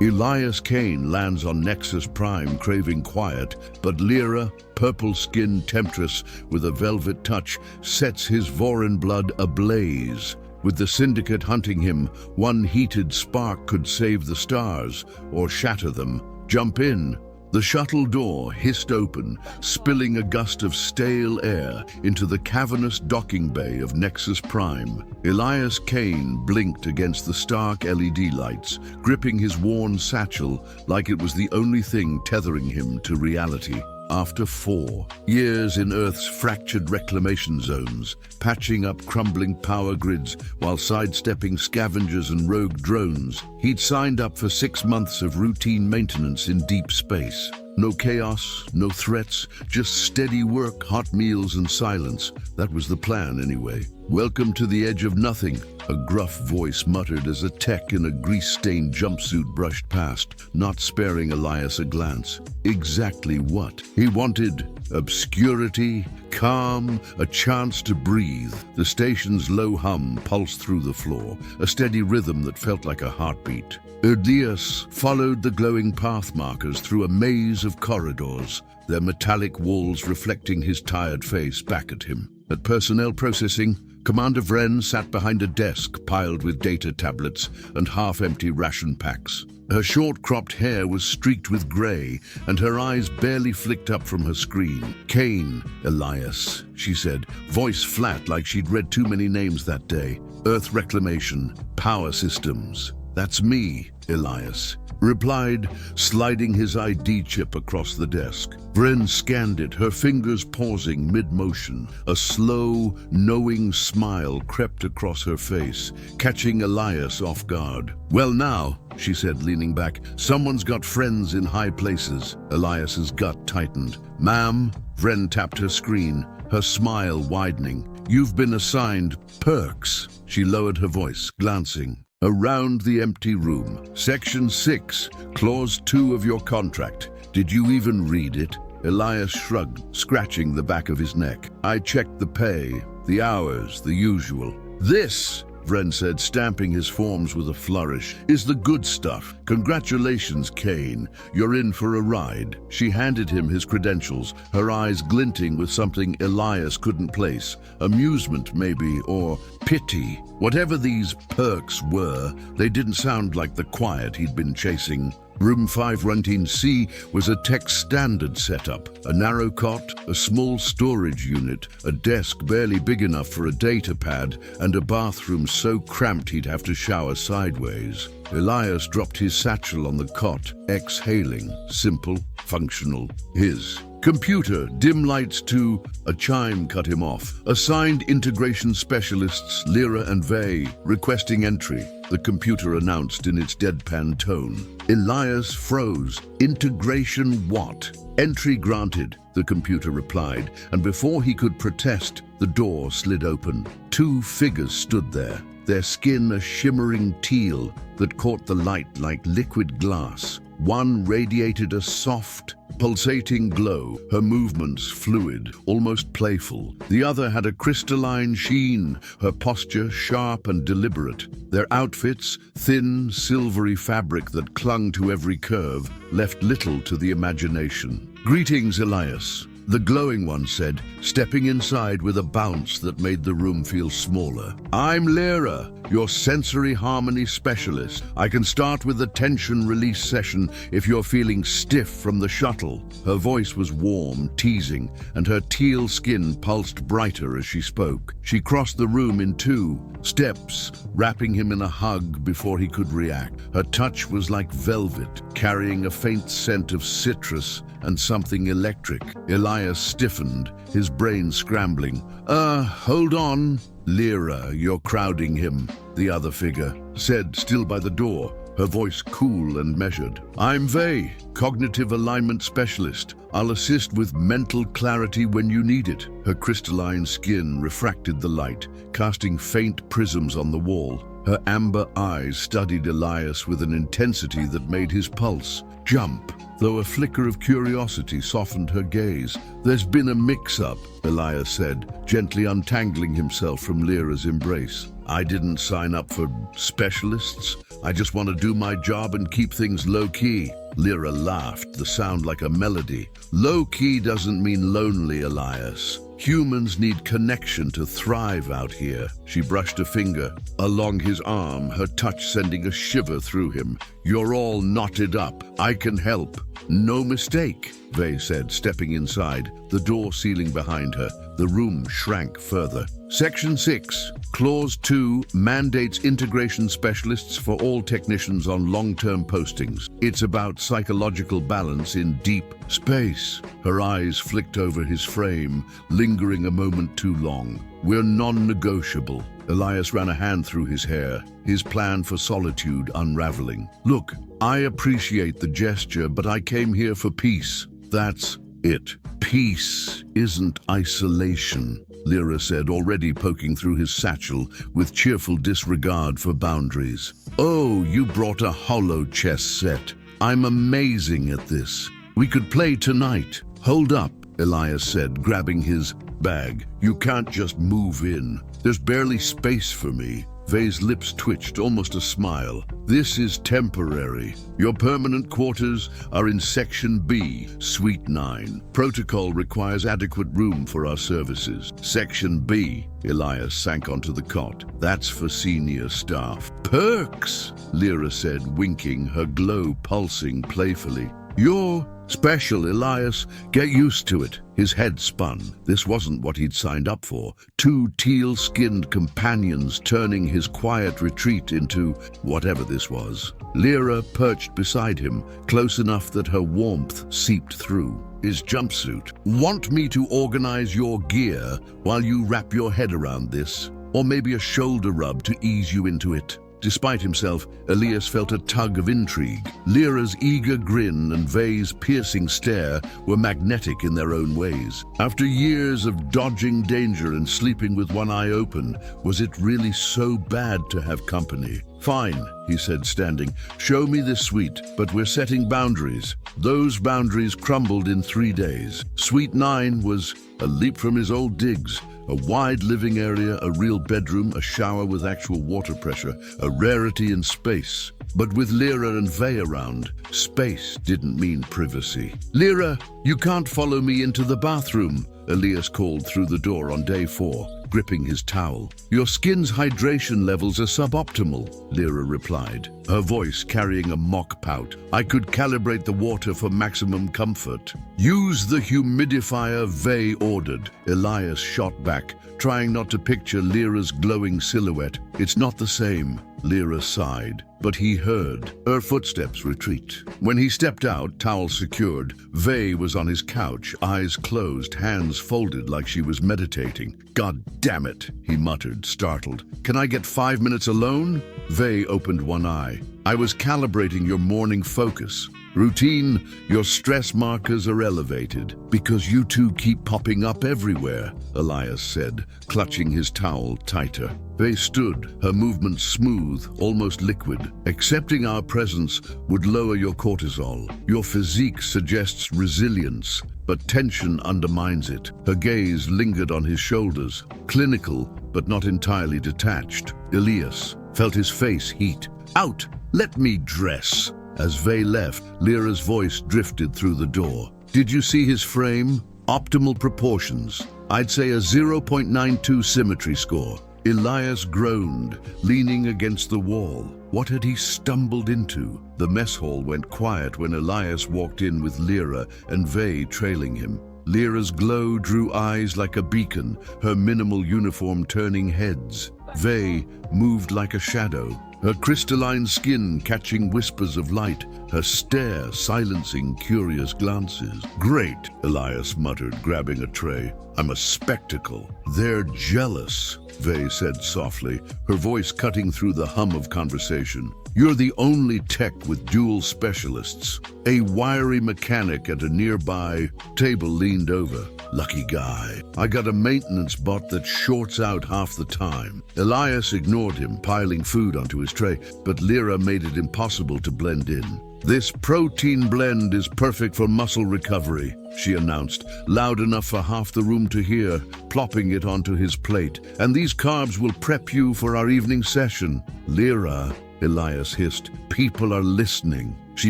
Elias Kane lands on Nexus Prime craving quiet, but Lyra, purple-skinned temptress with a velvet touch, sets his Vorin blood ablaze. With the Syndicate hunting him, one heated spark could save the stars or shatter them. Jump in. The shuttle door hissed open, spilling a gust of stale air into the cavernous docking bay of Nexus Prime. Elias Kane blinked against the stark LED lights, gripping his worn satchel like it was the only thing tethering him to reality. After 4 years in Earth's fractured reclamation zones, patching up crumbling power grids while sidestepping scavengers and rogue drones, he'd signed up for 6 months of routine maintenance in deep space. No chaos, no threats, just steady work, hot meals and silence. That was the plan anyway. "Welcome to the edge of nothing," a gruff voice muttered as a tech in a grease-stained jumpsuit brushed past, not sparing Elias a glance. Exactly what he wanted: obscurity, calm, a chance to breathe. The station's low hum pulsed through the floor, a steady rhythm that felt like a heartbeat. Elias followed the glowing path markers through a maze of corridors, their metallic walls reflecting his tired face back at him. At personnel processing, Commander Vren sat behind a desk piled with data tablets and half-empty ration packs. Her short-cropped hair was streaked with grey, and her eyes barely flicked up from her screen. "Kane, Elias," she said, voice flat like she'd read too many names that day. "Earth Reclamation, Power Systems." "That's me," Elias replied, sliding his ID chip across the desk. Vren scanned it, her fingers pausing mid-motion. A slow, knowing smile crept across her face, catching Elias off guard. "Well now," she said, leaning back, "someone's got friends in high places." Elias's gut tightened. "Ma'am," Vren tapped her screen, her smile widening. "You've been assigned perks." She lowered her voice, glancing around the empty room. "Section 6, Clause 2 of your contract. Did you even read it?" Elias shrugged, scratching the back of his neck. "I checked the pay, the hours, the usual." "This," Vren said, stamping his forms with a flourish, "is the good stuff. Congratulations, Kane. You're in for a ride." She handed him his credentials, her eyes glinting with something Elias couldn't place. Amusement, maybe, or pity. Whatever these perks were, they didn't sound like the quiet he'd been chasing. Room 5 Routine C was a tech standard setup. A narrow cot, a small storage unit, a desk barely big enough for a data pad, and a bathroom so cramped he'd have to shower sideways. Elias dropped his satchel on the cot, exhaling. Simple, functional, his. "Computer, dim lights to..." A chime cut him off. "Assigned integration specialists, Lyra and Vey, requesting entry," the computer announced in its deadpan tone. Elias froze. "Integration what?" "Entry granted," the computer replied, and before he could protest, the door slid open. 2 figures stood there, their skin a shimmering teal that caught the light like liquid glass. One radiated a soft, pulsating glow, her movements fluid, almost playful. The other had a crystalline sheen, her posture sharp and deliberate. Their outfits, thin, silvery fabric that clung to every curve, left little to the imagination. "Greetings, Elias," the glowing one said, stepping inside with a bounce that made the room feel smaller. "I'm Lyra, your sensory harmony specialist. I can start with the tension release session if you're feeling stiff from the shuttle." Her voice was warm, teasing, and her teal skin pulsed brighter as she spoke. She crossed the room in 2 steps, wrapping him in a hug before he could react. Her touch was like velvet, carrying a faint scent of citrus and something electric. Elias stiffened, his brain scrambling. Hold on." "Lyra, you're crowding him," the other figure said, still by the door, her voice cool and measured. "I'm Vey, cognitive alignment specialist. I'll assist with mental clarity when you need it." Her crystalline skin refracted the light, casting faint prisms on the wall. Her amber eyes studied Elias with an intensity that made his pulse jump, though a flicker of curiosity softened her gaze. "There's been a mix-up," Elias said, gently untangling himself from Lyra's embrace. I didn't sign up for specialists. I just want to do my job and keep things low-key. Lyra laughed, the sound like a melody. Low-key doesn't mean lonely, Elias. Humans need connection to thrive out here. She brushed a finger along his arm, her touch sending a shiver through him. You're all knotted up. I can help. No mistake, Vey said, stepping inside, the door sealing behind her. The room shrank further. Section 6, Clause 2 mandates integration specialists for all technicians on long-term postings. It's about psychological balance in deep space. Her eyes flicked over his frame, lingering a moment too long. We're non-negotiable. Elias ran a hand through his hair, his plan for solitude unraveling. Look, I appreciate the gesture, but I came here for peace. That's it. Peace isn't isolation, Lyra said, already poking through his satchel with cheerful disregard for boundaries. Oh, you brought a hollow chess set. I'm amazing at this. We could play tonight. Hold up, Elias said, grabbing his bag. You can't just move in. There's barely space for me. Vey's lips twitched, almost a smile. This is temporary. Your permanent quarters are in Section B, Suite 9. Protocol requires adequate room for our services. Section B, Elias sank onto the cot. That's for senior staff. Perks, Lyra said, winking, her glow pulsing playfully. You're special, Elias. Get used to it. His head spun. This wasn't what he'd signed up for. Two teal-skinned companions turning his quiet retreat into whatever this was. Lyra perched beside him, close enough that her warmth seeped through. His jumpsuit. Want me to organize your gear while you wrap your head around this? Or maybe a shoulder rub to ease you into it? Despite himself, Elias felt a tug of intrigue. Lyra's eager grin and Vey's piercing stare were magnetic in their own ways. After years of dodging danger and sleeping with one eye open, was it really so bad to have company? Fine, he said, standing. Show me this suite, but we're setting boundaries. Those boundaries crumbled in 3 days. Suite 9 was a leap from his old digs. A wide living area, a real bedroom, a shower with actual water pressure, a rarity in space. But with Lyra and Vey around, space didn't mean privacy. Lyra, you can't follow me into the bathroom, Elias called through the door on day 4, gripping his towel. Your skin's hydration levels are suboptimal, Lyra replied, her voice carrying a mock pout. I could calibrate the water for maximum comfort. Use the humidifier, Vey ordered. Elias shot back, trying not to picture Lyra's glowing silhouette. It's not the same, Lyra sighed, but he heard her footsteps retreat. When he stepped out, towel secured, Vey was on his couch, eyes closed, hands folded like she was meditating. God damn it, he muttered, startled. Can I get 5 minutes alone? Vey opened one eye. I was calibrating your morning focus. Routine, your stress markers are elevated because you two keep popping up everywhere, Elias said, clutching his towel tighter. Vey stood, her movements smooth, almost liquid. Accepting our presence would lower your cortisol. Your physique suggests resilience, but tension undermines it. Her gaze lingered on his shoulders, clinical but not entirely detached. Elias felt his face heat. Out! Let me dress! As Vey left, Lyra's voice drifted through the door. Did you see his frame? Optimal proportions. I'd say a 0.92 symmetry score. Elias groaned, leaning against the wall. What had he stumbled into? The mess hall went quiet when Elias walked in with Lyra and Vey trailing him. Lyra's glow drew eyes like a beacon, her minimal uniform turning heads. Vey moved like a shadow, her crystalline skin catching whispers of light, her stare silencing curious glances. Great, Elias muttered, grabbing a tray. I'm a spectacle. They're jealous, Vey said softly, her voice cutting through the hum of conversation. You're the only tech with dual specialists. A wiry mechanic at a nearby table leaned over. Lucky guy. I got a maintenance bot that shorts out half the time. Elias ignored him, piling food onto his tray, but Lyra made it impossible to blend in. This protein blend is perfect for muscle recovery, she announced, loud enough for half the room to hear, plopping it onto his plate. And these carbs will prep you for our evening session. Lyra, Elias hissed, people are listening. She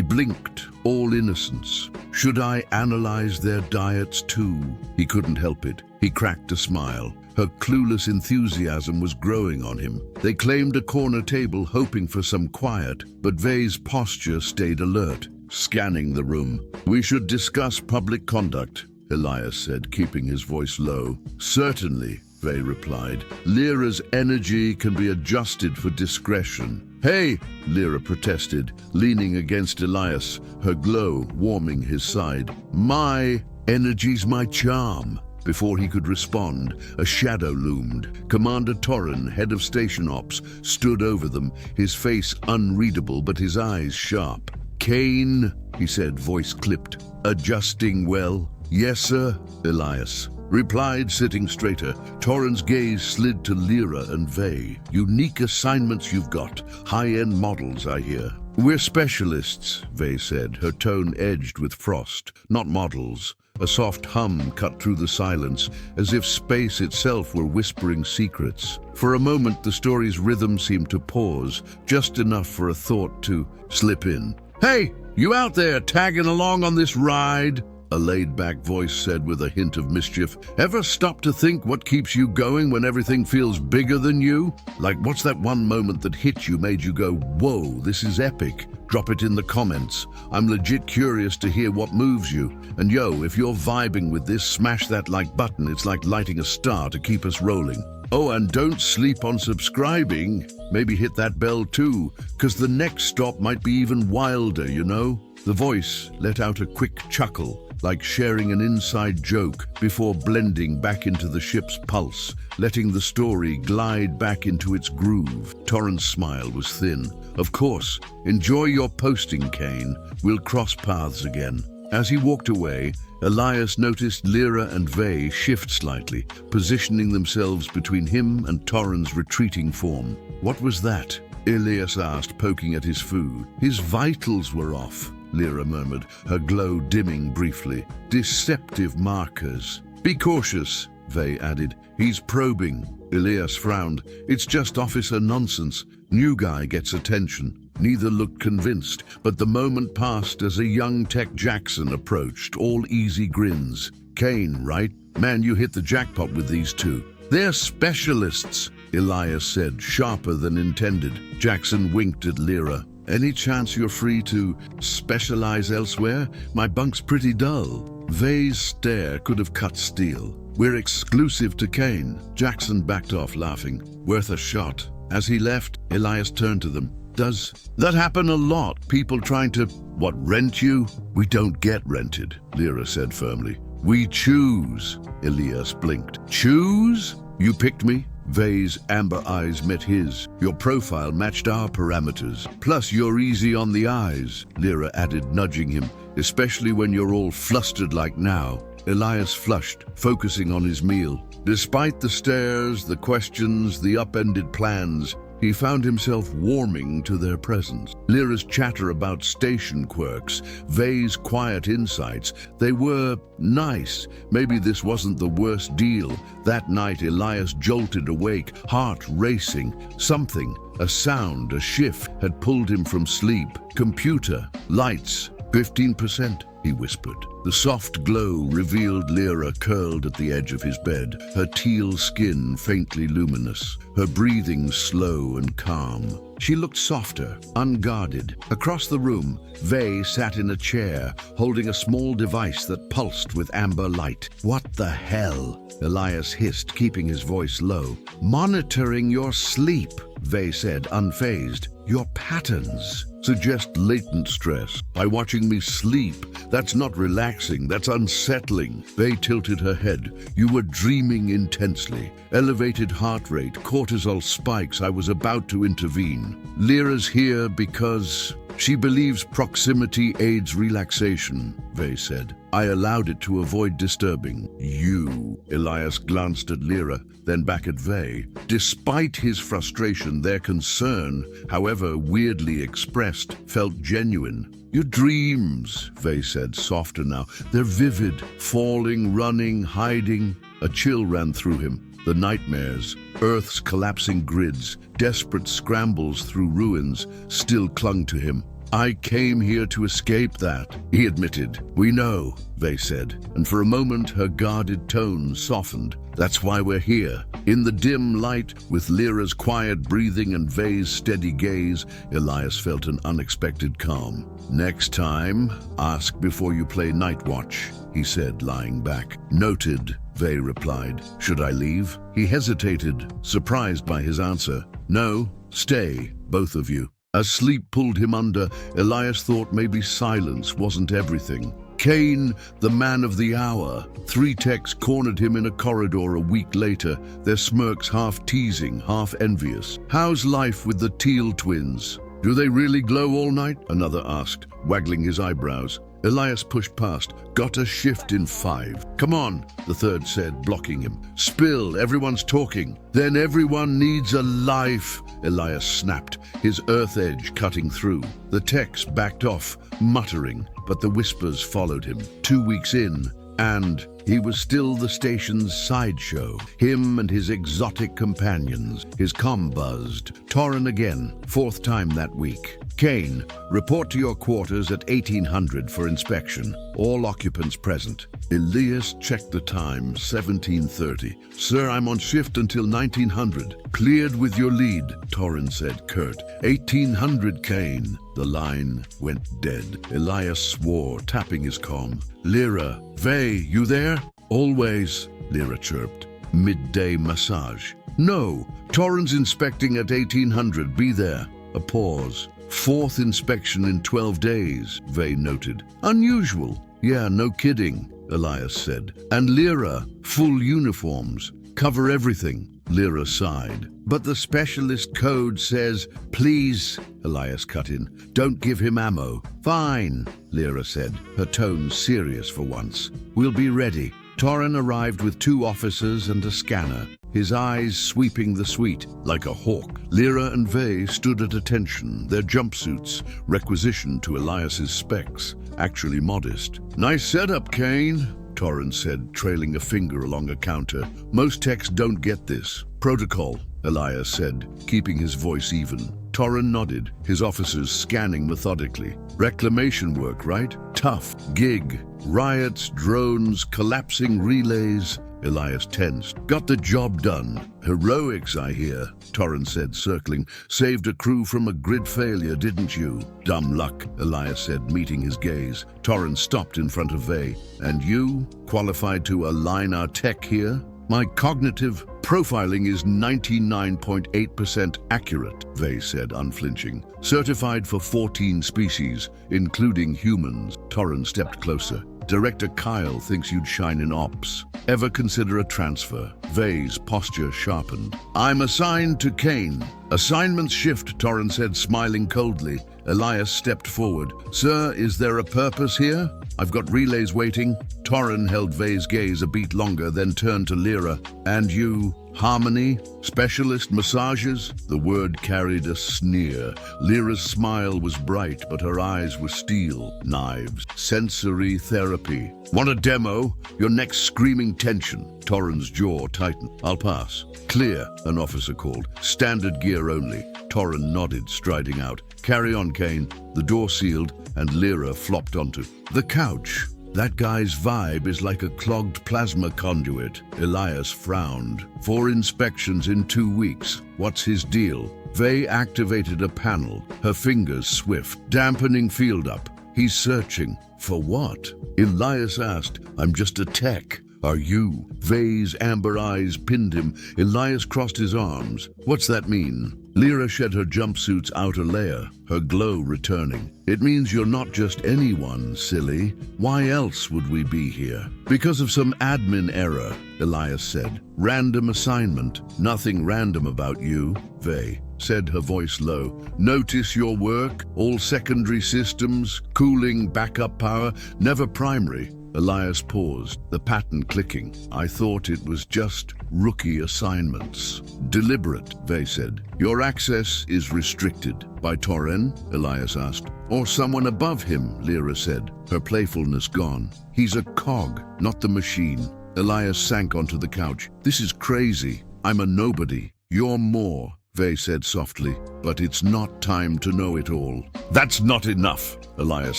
blinked, all innocence. Should I analyze their diets too? He couldn't help it. He cracked a smile. Her clueless enthusiasm was growing on him. They claimed a corner table, hoping for some quiet, but Vei's posture stayed alert, scanning the room. We should discuss public conduct, Elias said, keeping his voice low. Certainly, Vei replied. Lyra's energy can be adjusted for discretion. Hey, Lyra protested, leaning against Elias, her glow warming his side. My energy's my charm. Before he could respond, a shadow loomed. Commander Torren, head of station ops, stood over them, his face unreadable but his eyes sharp. Kane, he said, voice clipped. Adjusting well? Yes, sir, Elias replied, sitting straighter. Torren's gaze slid to Lyra and Vei. Unique assignments you've got. High-end models, I hear. We're specialists, Vei said, her tone edged with frost. Not models. A soft hum cut through the silence, as if space itself were whispering secrets. For a moment, the story's rhythm seemed to pause, just enough for a thought to slip in. Hey, you out there tagging along on this ride? A laid-back voice said with a hint of mischief. Ever stop to think what keeps you going when everything feels bigger than you? Like, what's that one moment that hit you, made you go, whoa, this is epic? Drop it in the comments. I'm legit curious to hear what moves you. And yo, if you're vibing with this, smash that like button. It's like lighting a star to keep us rolling. Oh, and don't sleep on subscribing. Maybe hit that bell too, because the next stop might be even wilder, you know? The voice let out a quick chuckle, like sharing an inside joke, before blending back into the ship's pulse, letting the story glide back into its groove. Torren's smile was thin. Of course, enjoy your posting, Kane. We'll cross paths again. As he walked away, Elias noticed Lyra and Vei shift slightly, positioning themselves between him and Torren's retreating form. What was that? Elias asked, poking at his food. His vitals were off, Lyra murmured, her glow dimming briefly. Deceptive markers. Be cautious, Vei added. He's probing. Elias frowned. It's just officer nonsense. New guy gets attention. Neither looked convinced, but the moment passed as a young Tech Jackson approached, all easy grins. Kane, right? Man, you hit the jackpot with these two. They're specialists, Elias said, sharper than intended. Jackson winked at Lyra. Any chance you're free to specialize elsewhere? My bunk's pretty dull. Vei's stare could have cut steel. We're exclusive to Kane. Jackson backed off, laughing. Worth a shot. As he left, Elias turned to them. Does that happen a lot? People trying to, rent you? We don't get rented, Lyra said firmly. We choose, Elias blinked. Choose? You picked me? Vei's amber eyes met his. Your profile matched our parameters. Plus, you're easy on the eyes, Lyra added, nudging him, especially when you're all flustered like now. Elias flushed, focusing on his meal. Despite the stares, the questions, the upended plans, he found himself warming to their presence. Lyra's chatter about station quirks, Vei's quiet insights, they were nice. Maybe this wasn't the worst deal. That night, Elias jolted awake, heart racing. Something, a sound, a shift, had pulled him from sleep. Computer, lights, 15%, he whispered. The soft glow revealed Lyra curled at the edge of his bed, her teal skin faintly luminous, her breathing slow and calm. She looked softer, unguarded. Across the room, Vei sat in a chair, holding a small device that pulsed with amber light. What the hell? Elias hissed, keeping his voice low. Monitoring your sleep, Vei said, unfazed. Your patterns. suggest latent stress. By watching me sleep, that's not relaxing, that's unsettling. Vey tilted her head. You were dreaming intensely. Elevated heart rate, cortisol spikes. I was about to intervene. Lyra's here because she believes proximity aids relaxation, Vey said. I allowed it to avoid disturbing you. Elias glanced at Lyra, then back at Vey. Despite his frustration, their concern, however weirdly expressed, felt genuine. Your dreams, Vey said, softer now. They're vivid, falling, running, hiding. A chill ran through him. The nightmares, Earth's collapsing grids, desperate scrambles through ruins, still clung to him. I came here to escape that, he admitted. We know, Vey said, and for a moment her guarded tone softened. That's why we're here. In the dim light, with Lyra's quiet breathing and Vey's steady gaze, Elias felt an unexpected calm. Next time, ask before you play night watch, he said, lying back. Noted, Vey replied. Should I leave? He hesitated, surprised by his answer. No, stay, both of you. As sleep pulled him under, Elias thought maybe silence wasn't everything. Kane, the man of the hour. 3 techs cornered him in a corridor a week later, their smirks half teasing, half envious. How's life with the Teal twins? Do they really glow all night? Another asked, waggling his eyebrows. Elias pushed past. Got a shift in 5. Come on, the third said, blocking him. Spill, everyone's talking. Then everyone needs a life, Elias snapped, his earth edge cutting through. The techs backed off, muttering, but the whispers followed him. 2 weeks in, and he was still the station's sideshow. Him and his exotic companions. His comm buzzed. Torren again, 4th time that week. Kane, report to your quarters at 1800 for inspection. All occupants present. Elias checked the time, 17:30. Sir, I'm on shift until 1900. Cleared with your lead, Torren said, curt. 1800, Kane. The line went dead. Elias swore, tapping his comm. Lyra, Vey, you there? Always, Lyra chirped. Midday massage. No, Torren's inspecting at 1800. Be there. A pause. 4th inspection in 12 days, Vey noted. Unusual. Yeah, no kidding, Elias said. And Lyra, full uniforms. Cover everything. Lyra sighed. But the specialist code says, please, Elias cut in. Don't give him ammo. Fine, Lyra said, her tone serious for once. We'll be ready. Torren arrived with 2 officers and a scanner, his eyes sweeping the suite like a hawk. Lyra and Vey stood at attention, their jumpsuits, requisitioned to Elias's specs, actually modest. Nice setup, Kane, Torren said, trailing a finger along a counter. Most techs don't get this. Protocol, Elias said, keeping his voice even. Torren nodded, his officers scanning methodically. Reclamation work, right? Tough gig. Riots, drones, collapsing relays. Elias tensed. Got the job done. Heroics, I hear, Torren said, circling. Saved a crew from a grid failure, didn't you? Dumb luck, Elias said, meeting his gaze. Torren stopped in front of Vey. And you? Qualified to align our tech here? My cognitive profiling is 99.8% accurate, Vey said, unflinching. Certified for 14 species, including humans. Torren stepped closer. Director Kyle thinks you'd shine in ops. Ever consider a transfer? Vey's posture sharpened. I'm assigned to Kane. Assignments shift, Torren said, smiling coldly. Elias stepped forward. Sir, is there a purpose here? I've got relays waiting. Torren held Vey's gaze a beat longer, then turned to Lyra. And you? Harmony? Specialist massages? The word carried a sneer. Lyra's smile was bright, but her eyes were steel. Knives. Sensory therapy. Want a demo? Your neck's screaming tension. Torren's jaw tightened. I'll pass. Clear, an officer called. Standard gear only. Torren nodded, striding out. Carry on, Kane. The door sealed, and Lyra flopped onto the couch. That guy's vibe is like a clogged plasma conduit. Elias frowned. 4 inspections in 2 weeks. What's his deal? Vey activated a panel, her fingers swift, dampening field up. He's searching. For what? Elias asked. I'm just a tech. Are you? Vey's amber eyes pinned him. Elias crossed his arms. What's that mean? Lyra shed her jumpsuit's outer layer, her glow returning. It means you're not just anyone, silly. Why else would we be here? Because of some admin error, Elias said. Random assignment. Nothing random about you, Vey said, her voice low. Notice your work, all secondary systems, cooling, backup power, never primary. Elias paused, the pattern clicking. I thought it was just rookie assignments. Deliberate, Vey said. Your access is restricted. By COULDN? Elias asked. Or someone above him, Lyra said, her playfulness gone. He's a cog, not the machine. Elias sank onto the couch. This is crazy. I'm a nobody. You're more, Vey said softly, but it's not time to know it all. That's not enough, Elias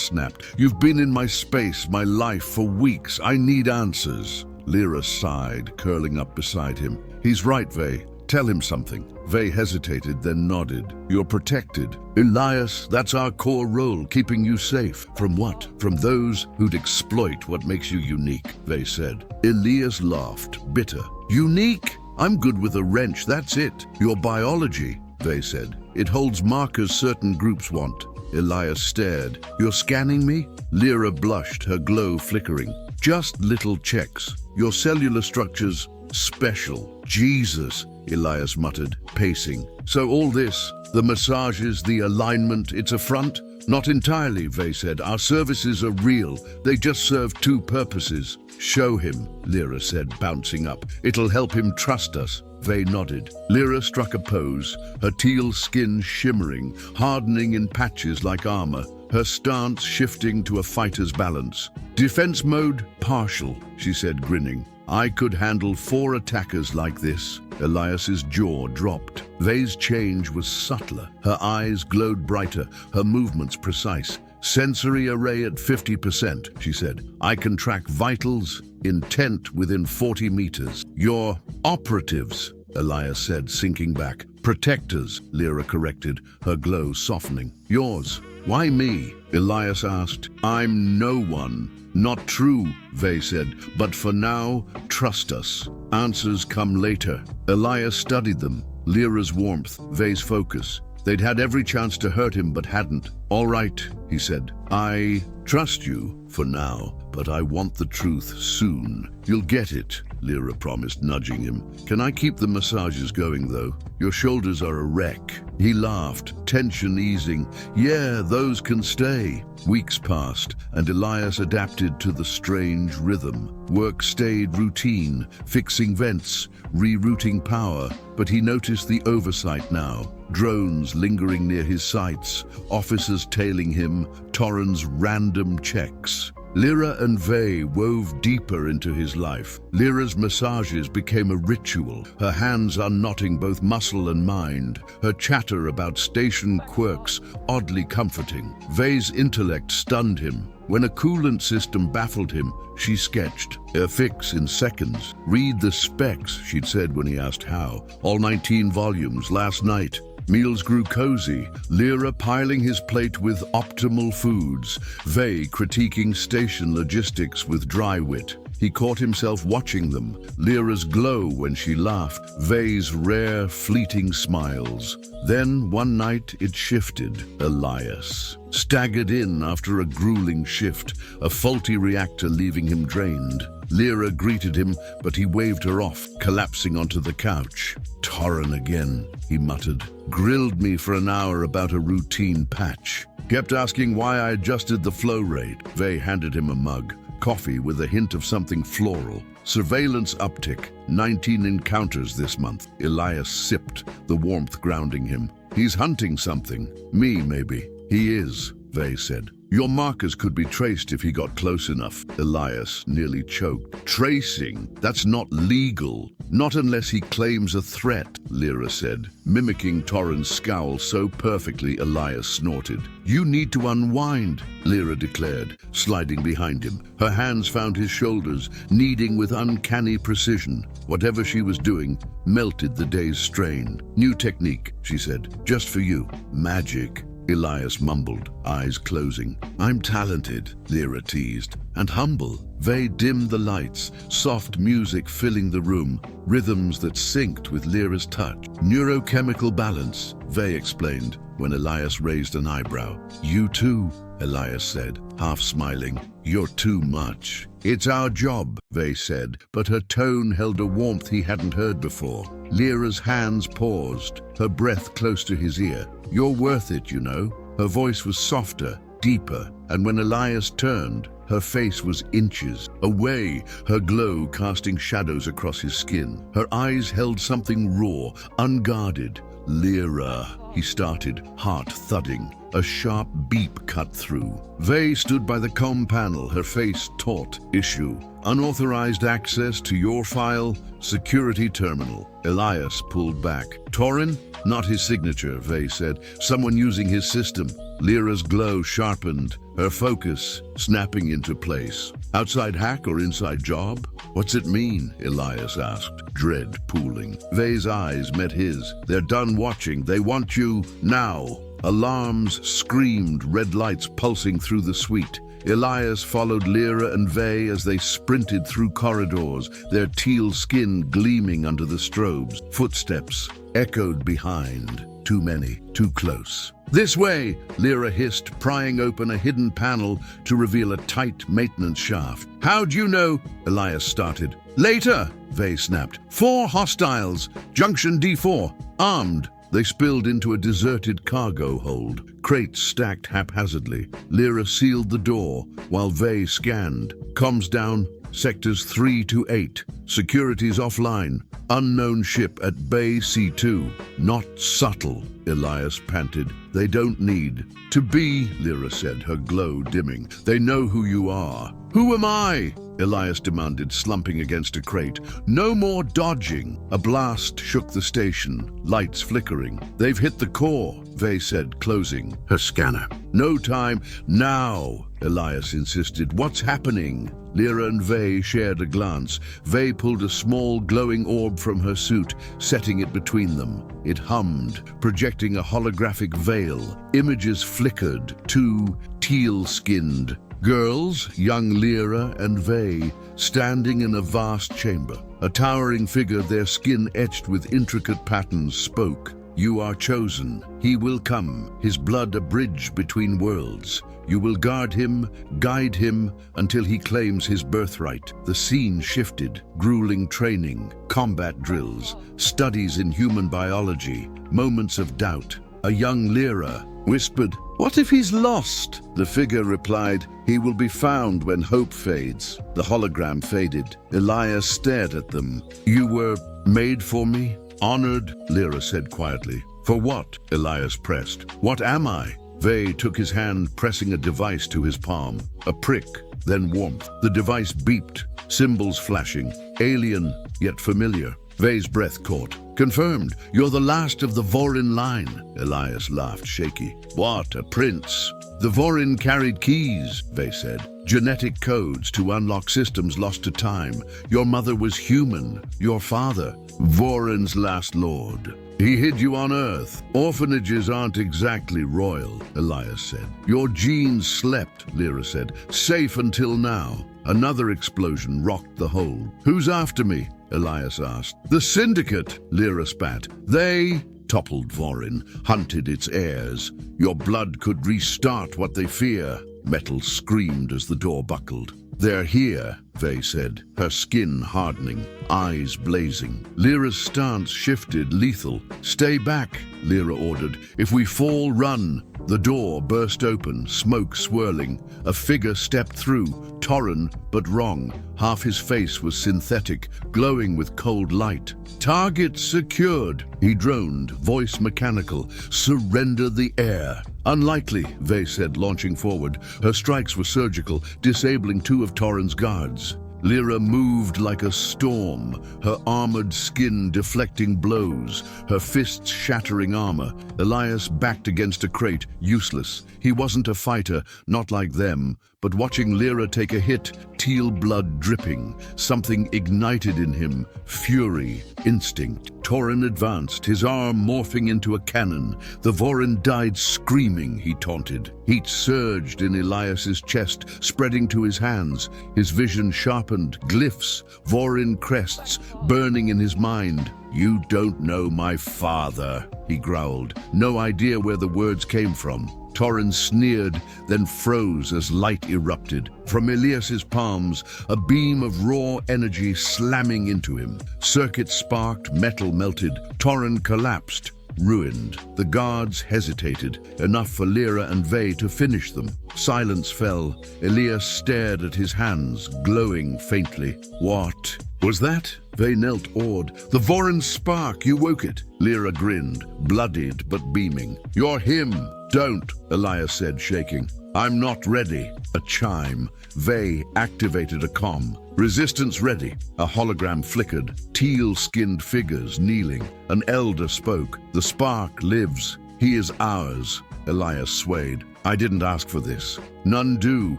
snapped. You've been in my space, my life for weeks. I need answers. Lyra sighed, curling up beside him. He's right, Vey. Tell him something. Vey hesitated, then nodded. You're protected. Elias, that's our core role, keeping you safe. From what? From those who'd exploit what makes you unique, Vey said. Elias laughed, bitter. Unique? I'm good with a wrench, that's it. Your biology, Vey said. It holds markers certain groups want. Elias stared. You're scanning me? Lyra blushed, her glow flickering. Just little checks. Your cellular structure's special. Jesus, Elias muttered, pacing. So all this, the massages, the alignment, it's a front? Not entirely, Vey said. Our services are real. They just serve two purposes. Show him, Lyra said, bouncing up. It'll help him trust us. Vey nodded. Lyra struck a pose, her teal skin shimmering, hardening in patches like armor, her stance shifting to a fighter's balance. Defense mode, partial, she said, grinning. I could handle 4 attackers like this. Elias's jaw dropped. Vey's change was subtler. Her eyes glowed brighter, her movements precise. Sensory array at 50%, she said. I can track vitals, intent within 40 meters. Your operatives, Elias said, sinking back. Protectors, Lyra corrected, her glow softening. Yours. Why me? Elias asked. I'm no one. Not true, Vey said, but for now, trust us. Answers come later. Elias studied them. Lyra's warmth, Vey's focus. They'd had every chance to hurt him, but hadn't. All right, he said. I trust you for now, but I want the truth soon. You'll get it, Lyra promised, nudging him. Can I keep the massages going, though? Your shoulders are a wreck. He laughed, tension easing. Yeah, those can stay. Weeks passed, and Elias adapted to the strange rhythm. Work stayed routine, fixing vents, rerouting power, but he noticed the oversight now. Drones lingering near his sights, officers tailing him, Torrens' random checks. Lyra and Vey wove deeper into his life. Lyra's massages became a ritual, her hands unknotting both muscle and mind, her chatter about station quirks oddly comforting. Vey's intellect stunned him. When a coolant system baffled him, she sketched. A fix in seconds. Read the specs, she'd said when he asked how. All 19 volumes last night. Meals grew cozy, Lyra piling his plate with optimal foods, Vey critiquing station logistics with dry wit. He caught himself watching them, Lyra's glow when she laughed, Vey's rare, fleeting smiles. Then, one night, it shifted. Elias staggered in after a grueling shift, a faulty reactor leaving him drained. Lyra greeted him, but he waved her off, collapsing onto the couch. Torren again, he muttered. Grilled me for an hour about a routine patch. Kept asking why I adjusted the flow rate. Vey handed him a mug. Coffee with a hint of something floral. Surveillance uptick. 19 encounters this month. Elias sipped, the warmth grounding him. He's hunting something. Me, maybe. He is, Vey said. Your markers could be traced if he got close enough. Elias nearly choked. Tracing? That's not legal. Not unless he claims a threat, Lyra said, mimicking Torren's scowl so perfectly Elias snorted. You need to unwind, Lyra declared, sliding behind him. Her hands found his shoulders, kneading with uncanny precision. Whatever she was doing melted the day's strain. New technique, she said, just for you. Magic. Elias mumbled, eyes closing. I'm talented, Lyra teased, and humble. Vey dimmed the lights, soft music filling the room, rhythms that synced with Lyra's touch. Neurochemical balance, Vey explained, when Elias raised an eyebrow. You too, Elias said, half smiling. You're too much. It's our job, Vey said, but her tone held a warmth he hadn't heard before. Lyra's hands paused, her breath close to his ear. You're worth it, you know. Her voice was softer, deeper, and when Elias turned, her face was inches away, her glow casting shadows across his skin. Her eyes held something raw, unguarded. Lyra, he started, heart thudding. A sharp beep cut through. Vey stood by the comm panel, her face taut. Issue. Unauthorized access to your file. Security terminal. Elias pulled back. Torin? Not his signature, Vey said. Someone using his system. Lyra's glow sharpened, her focus snapping into place. Outside hack or inside job? What's it mean? Elias asked, dread pooling. Vey's eyes met his. They're done watching. They want you now. Alarms screamed, red lights pulsing through the suite. Elias followed Lyra and Vey as they sprinted through corridors, their teal skin gleaming under the strobes. Footsteps echoed behind. Too many, too close. This way, Lyra hissed, prying open a hidden panel to reveal a tight maintenance shaft. How'd you know? Elias started. Later, Vey snapped. 4 hostiles. Junction D4. Armed. They spilled into a deserted cargo hold, crates stacked haphazardly. Lyra sealed the door, while Vey scanned. Comms down, sectors 3 to 8. Security's offline. Unknown ship at Bay C2. Not subtle, Elias panted. They don't need to be, Lyra said, her glow dimming. They know who you are. Who am I? Elias demanded, slumping against a crate. No more dodging. A blast shook the station, lights flickering. They've hit the core, Vey said, closing her scanner. No time. Now, Elias insisted. What's happening? Lyra and Vey shared a glance. Vey pulled a small glowing orb from her suit, setting it between them. It hummed, projecting a holographic veil. Images flickered, 2 teal-skinned girls, young Lyra and Vey, standing in a vast chamber. A towering figure, their skin etched with intricate patterns, spoke. You are chosen. He will come, his blood a bridge between worlds. You will guard him, guide him, until he claims his birthright. The scene shifted. Grueling training, combat drills, studies in human biology, moments of doubt. A young Lyra whispered, "What if he's lost?" The figure replied, "He will be found when hope fades." The hologram faded. Elias stared at them. "You were made for me?" "Honored," Lyra said quietly. "For what?" Elias pressed. "What am I?" Vey took his hand, pressing a device to his palm. A prick, then warmth. The device beeped, symbols flashing. Alien, yet familiar. Vey's breath caught. "Confirmed. You're the last of the Vorin line." Elias laughed, shaky. "What, a prince?" "The Vorin carried keys," Vey said. "Genetic codes to unlock systems lost to time. Your mother was human. Your father, Vorin's last lord. He hid you on Earth. Orphanages aren't exactly royal," Elias said. "Your genes slept," Lyra said. "Safe until now." Another explosion rocked the hold. "Who's after me?" Elias asked. "The Syndicate," Lyra spat. "They," toppled Vorin, "hunted its heirs. Your blood could restart what they fear." Metal screamed as the door buckled. "They're here," Vey said, her skin hardening, eyes blazing. Lyra's stance shifted, lethal. "Stay back," Lyra ordered. "If we fall, run." The door burst open, smoke swirling. A figure stepped through, Torin, but wrong. Half his face was synthetic, glowing with cold light. "Target secured," he droned, voice mechanical. "Surrender the air." "Unlikely," Vey said, launching forward. Her strikes were surgical, disabling 2 of Torin's guards. Lyra moved like a storm, her armored skin deflecting blows, her fists shattering armor. Elias backed against a crate, useless. He wasn't a fighter, not like them, but watching Lyra take a hit, teal blood dripping, something ignited in him, fury, instinct. Torin advanced, his arm morphing into a cannon. The Vorin died screaming, he taunted. Heat surged in Elias's chest, spreading to his hands. His vision sharpened, glyphs, Vorin crests, burning in his mind. "You don't know my father," he growled. No idea where the words came from. Torin sneered, then froze as light erupted. From Elias's palms, a beam of raw energy slamming into him. Circuits sparked, metal melted. Torin collapsed, ruined. The guards hesitated, enough for Lyra and Vey to finish them. Silence fell. Elias stared at his hands, glowing faintly. "What was that?" Vey knelt awed. "The Vorin spark, you woke it." Lyra grinned, bloodied but beaming. "You're him." "Don't," Elias said, shaking. "I'm not ready." A chime. Vey activated a comm. "Resistance ready." A hologram flickered. Teal-skinned figures kneeling. An elder spoke. "The spark lives. He is ours." Elias swayed. "I didn't ask for this." "None do,"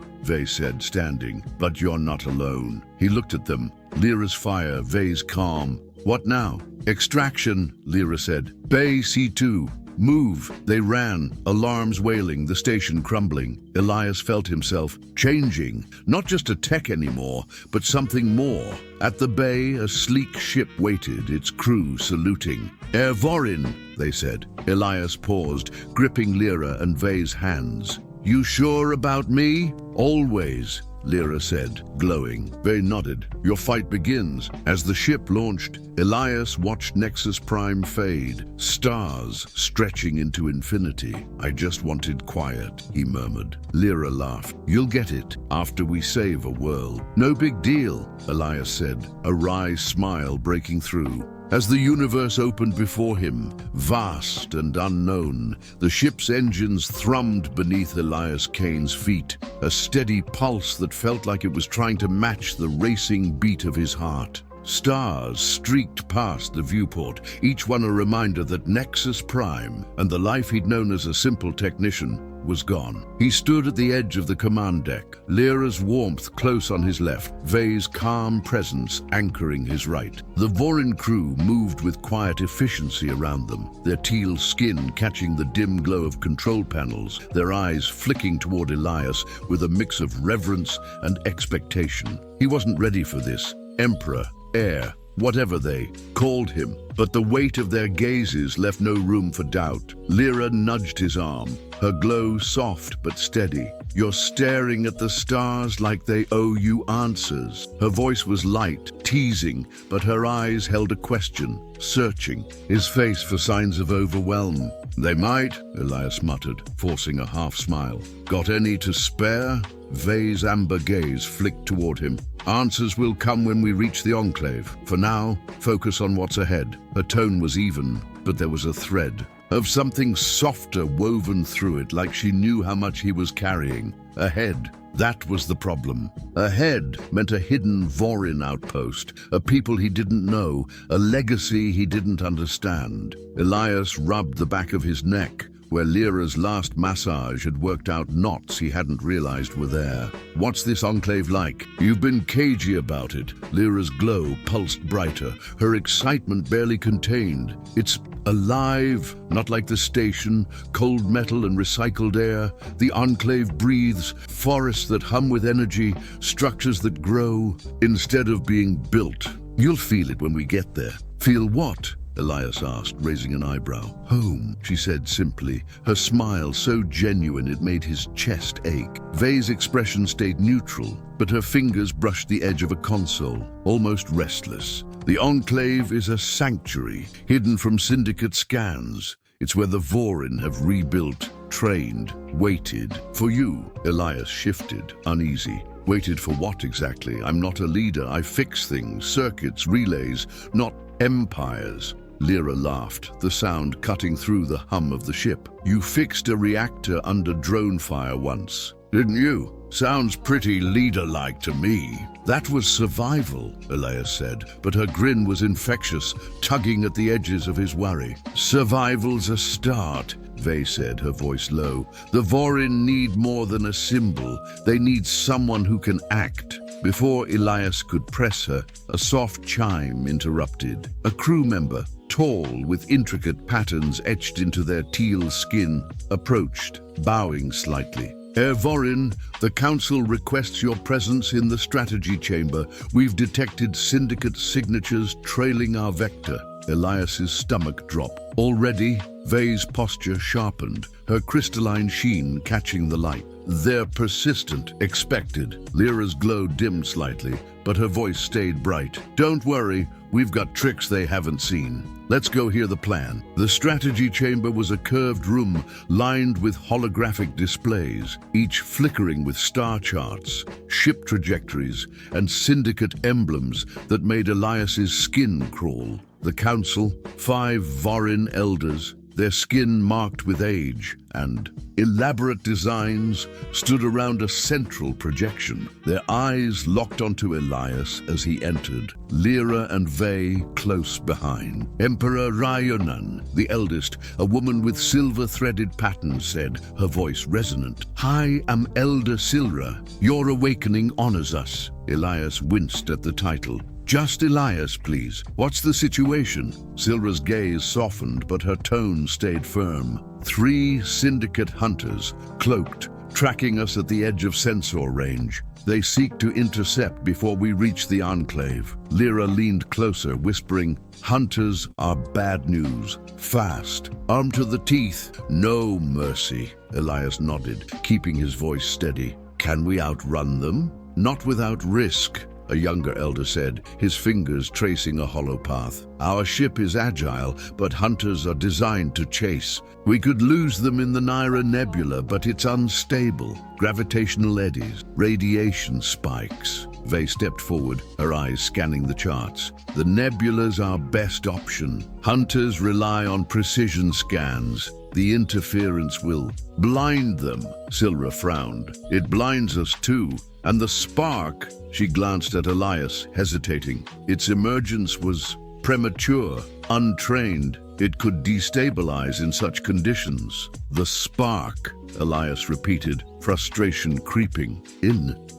Vey said, standing. "But you're not alone." He looked at them. Lyra's fire, Vey's calm. "What now?" "Extraction," Lyra said. "Bay C2. Move." They ran, alarms wailing, the station crumbling. Elias felt himself changing, not just a tech anymore, but something more. At the bay, a sleek ship waited, its crew saluting. "Air Vorin," they said. Elias paused, gripping Lyra and Vey's hands. "You sure about me?" "Always," Lyra said, glowing. Vey nodded. "Your fight begins." As the ship launched, Elias watched Nexus Prime fade, stars stretching into infinity. "I just wanted quiet," he murmured. Lyra laughed. "You'll get it after we save a world." "No big deal," Elias said, a wry smile breaking through. As the universe opened before him, vast and unknown, the ship's engines thrummed beneath Elias Kane's feet, a steady pulse that felt like it was trying to match the racing beat of his heart. Stars streaked past the viewport, each one a reminder that Nexus Prime and the life he'd known as a simple technician was gone. He stood at the edge of the command deck, Lyra's warmth close on his left, Vey's calm presence anchoring his right. The Vorin crew moved with quiet efficiency around them, their teal skin catching the dim glow of control panels, their eyes flicking toward Elias with a mix of reverence and expectation. He wasn't ready for this. Emperor, heir, whatever they called him, but the weight of their gazes left no room for doubt. Lyra nudged his arm, her glow soft but steady. "You're staring at the stars like they owe you answers." Her voice was light, teasing, but her eyes held a question, searching, his face for signs of overwhelm. "They might," Elias muttered, forcing a half smile. "Got any to spare?" Vey's amber gaze flicked toward him. "Answers will come when we reach the Enclave. For now, focus on what's ahead." Her tone was even, but there was a thread of something softer woven through it, like she knew how much he was carrying. Ahead, that was the problem. Ahead meant a hidden Vorin outpost, a people he didn't know, a legacy he didn't understand. Elias rubbed the back of his neck, where Lyra's last massage had worked out knots he hadn't realized were there. "What's this Enclave like?" "You've been cagey about it." Lyra's glow pulsed brighter, her excitement barely contained. "It's alive, not like the station, cold metal and recycled air. The Enclave breathes, forests that hum with energy, structures that grow, instead of being built. You'll feel it when we get there." "Feel what?" Elias asked, raising an eyebrow. "Home," she said simply, her smile so genuine it made his chest ache. Vey's expression stayed neutral, but her fingers brushed the edge of a console, almost restless. "The Enclave is a sanctuary, hidden from Syndicate scans. It's where the Vorin have rebuilt, trained, waited. For you." Elias shifted, uneasy. "Waited for what exactly? I'm not a leader. I fix things, circuits, relays, not empires." Lyra laughed, the sound cutting through the hum of the ship. "You fixed a reactor under drone fire once, didn't you? Sounds pretty leader-like to me." "That was survival," Elias said, but her grin was infectious, tugging at the edges of his worry. "Survival's a start," Vey said, her voice low. "The Vorin need more than a symbol. They need someone who can act." Before Elias could press her, a soft chime interrupted. A crew member, tall with intricate patterns etched into their teal skin, approached, bowing slightly. Herr Vorin, the Council requests your presence in the strategy chamber. We've detected syndicate signatures trailing our vector. Elias's stomach dropped. Already, Vei's posture sharpened, her crystalline sheen catching the light. They're persistent, expected. Lyra's glow dimmed slightly, but her voice stayed bright. Don't worry, we've got tricks they haven't seen. Let's go hear the plan. The strategy chamber was a curved room lined with holographic displays, each flickering with star charts, ship trajectories, and syndicate emblems that made Elias's skin crawl. The Council, 5 Vorin elders, their skin marked with age, and elaborate designs stood around a central projection, their eyes locked onto Elias as he entered, Lyra and Vei close behind. Emperor Ryonan, the eldest, a woman with silver-threaded patterns, said, her voice resonant, "I am Elder Silra. Your awakening honors us." Elias winced at the title. "Just Elias, please. What's the situation?" Silra's gaze softened, but her tone stayed firm. 3 syndicate hunters, cloaked, tracking us at the edge of sensor range. They seek to intercept before we reach the Enclave. Lyra leaned closer, whispering, "Hunters are bad news. Fast. Armed to the teeth. No mercy." Elias nodded, keeping his voice steady. "Can we outrun them?" "Not without risk," a younger elder said, his fingers tracing a hollow path. "Our ship is agile, but hunters are designed to chase. We could lose them in the Naira Nebula, but it's unstable. Gravitational eddies, radiation spikes." Vei stepped forward, her eyes scanning the charts. "The nebula's our best option. Hunters rely on precision scans. The interference will blind them." Silra frowned. "It blinds us too. And the spark," she glanced at Elias, hesitating. "Its emergence was premature, untrained. It could destabilize in such conditions." "The spark," Elias repeated, frustration creeping.